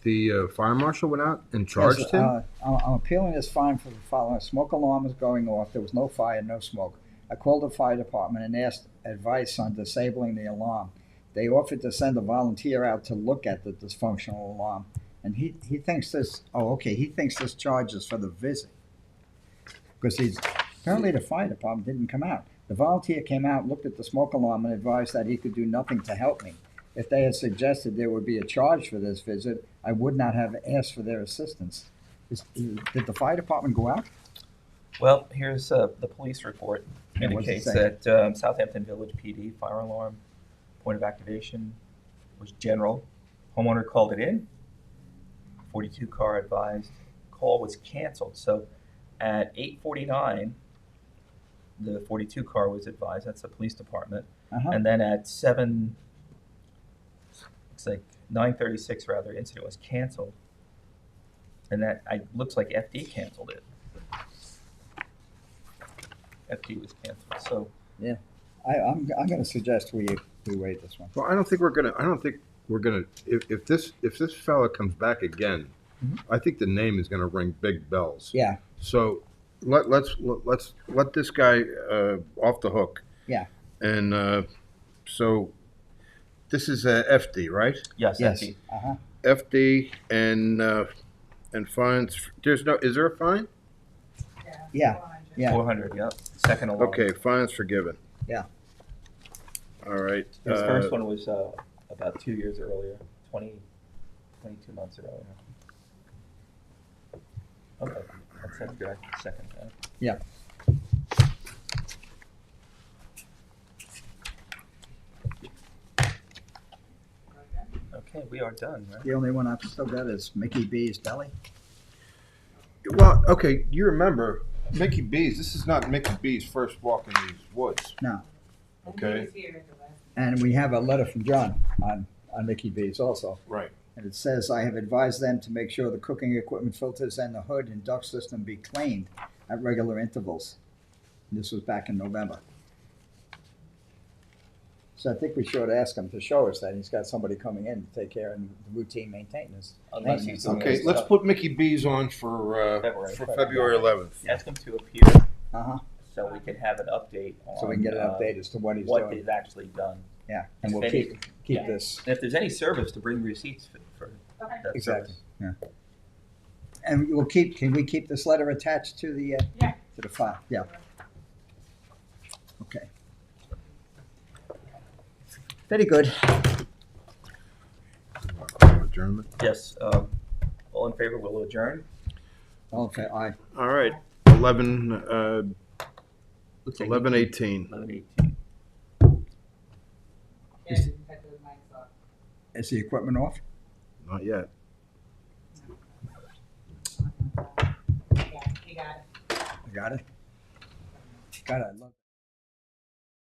Speaker 3: The fire marshal went out and charged him.
Speaker 5: I'm appealing this fine for the following. Smoke alarm was going off. There was no fire, no smoke. I called the fire department and asked advice on disabling the alarm. They offered to send a volunteer out to look at the dysfunctional alarm. And he thinks this, he thinks this charge is for the visit. Because apparently the fire department didn't come out. The volunteer came out, looked at the smoke alarm and advised that he could do nothing to help me. If they had suggested there would be a charge for this visit, I would not have asked for their assistance. Did the fire department go out?
Speaker 2: Well, here's the police report.
Speaker 5: Yeah, what's it
Speaker 2: Indicates
Speaker 5: say?
Speaker 2: that Southampton Village PD fire alarm point of activation was general. Homeowner called it in. 42 car advised. Call was canceled. So at 8:49, the 42 car was advised. That's the police department.
Speaker 5: Uh-huh.
Speaker 2: And then at 9:36 rather, incident was canceled. And that looks like FD canceled it. FD was canceled. So
Speaker 5: Yeah, I'm going to suggest we waive this one.
Speaker 3: Well, I don't think we're gonna. If this fella comes back again, I think the name is gonna ring big bells.
Speaker 5: Yeah.
Speaker 3: So let's let this guy off the hook.
Speaker 5: Yeah.
Speaker 3: And so this is FD, right?
Speaker 2: Yes. FD.
Speaker 5: Uh-huh.
Speaker 3: FD and fines. Is there a fine?
Speaker 5: Yeah.
Speaker 2: 400. Yep. Second alarm.
Speaker 3: Okay, fines forgiven.
Speaker 5: Yeah.
Speaker 3: All right.
Speaker 2: His first one was about 2 years earlier, 20. 22 months ago. Yeah. Okay, that's good. I can second that.
Speaker 5: Yeah.
Speaker 2: Okay, we are done, right?
Speaker 5: The only one I've still got is Mickey B's Deli.
Speaker 3: Well, okay, you remember Mickey B's. This is not Mickey B's first walk in these woods.
Speaker 5: No.
Speaker 3: Okay.
Speaker 5: And we have a letter from John on Mickey B's also.
Speaker 3: Right.
Speaker 5: And it says, I have advised them to make sure the cooking equipment filters and the hood and duct system be cleaned at regular intervals. And this was back in November. So I think we should ask him to show us that he's got somebody coming in to take care of the routine maintenance.
Speaker 2: Unless he's doing
Speaker 3: Okay,
Speaker 2: his
Speaker 3: let's
Speaker 2: stuff.
Speaker 3: put Mickey B's on for February 11th.
Speaker 2: Ask him to appear. So we can have an update on.
Speaker 5: So we can get an update as to what he's
Speaker 2: what
Speaker 5: doing.
Speaker 2: they've actually done.
Speaker 5: Yeah, and we'll
Speaker 2: If any-
Speaker 5: keep this.
Speaker 2: And if there's any service, to bring receipts for that
Speaker 5: Exactly.
Speaker 2: service.
Speaker 5: Yeah. And we'll can we keep this letter attached to the, to the file? Yeah. Okay. Very good.
Speaker 3: Adjournment.
Speaker 2: Yes, all in favor, we'll adjourn.
Speaker 5: Okay, aye.
Speaker 3: All right, 11,
Speaker 2: Looks like
Speaker 3: 11:18.
Speaker 2: 11:18.
Speaker 5: Is the equipment off?
Speaker 3: Not yet.
Speaker 4: You got it.
Speaker 5: You got it? Got it. I love it.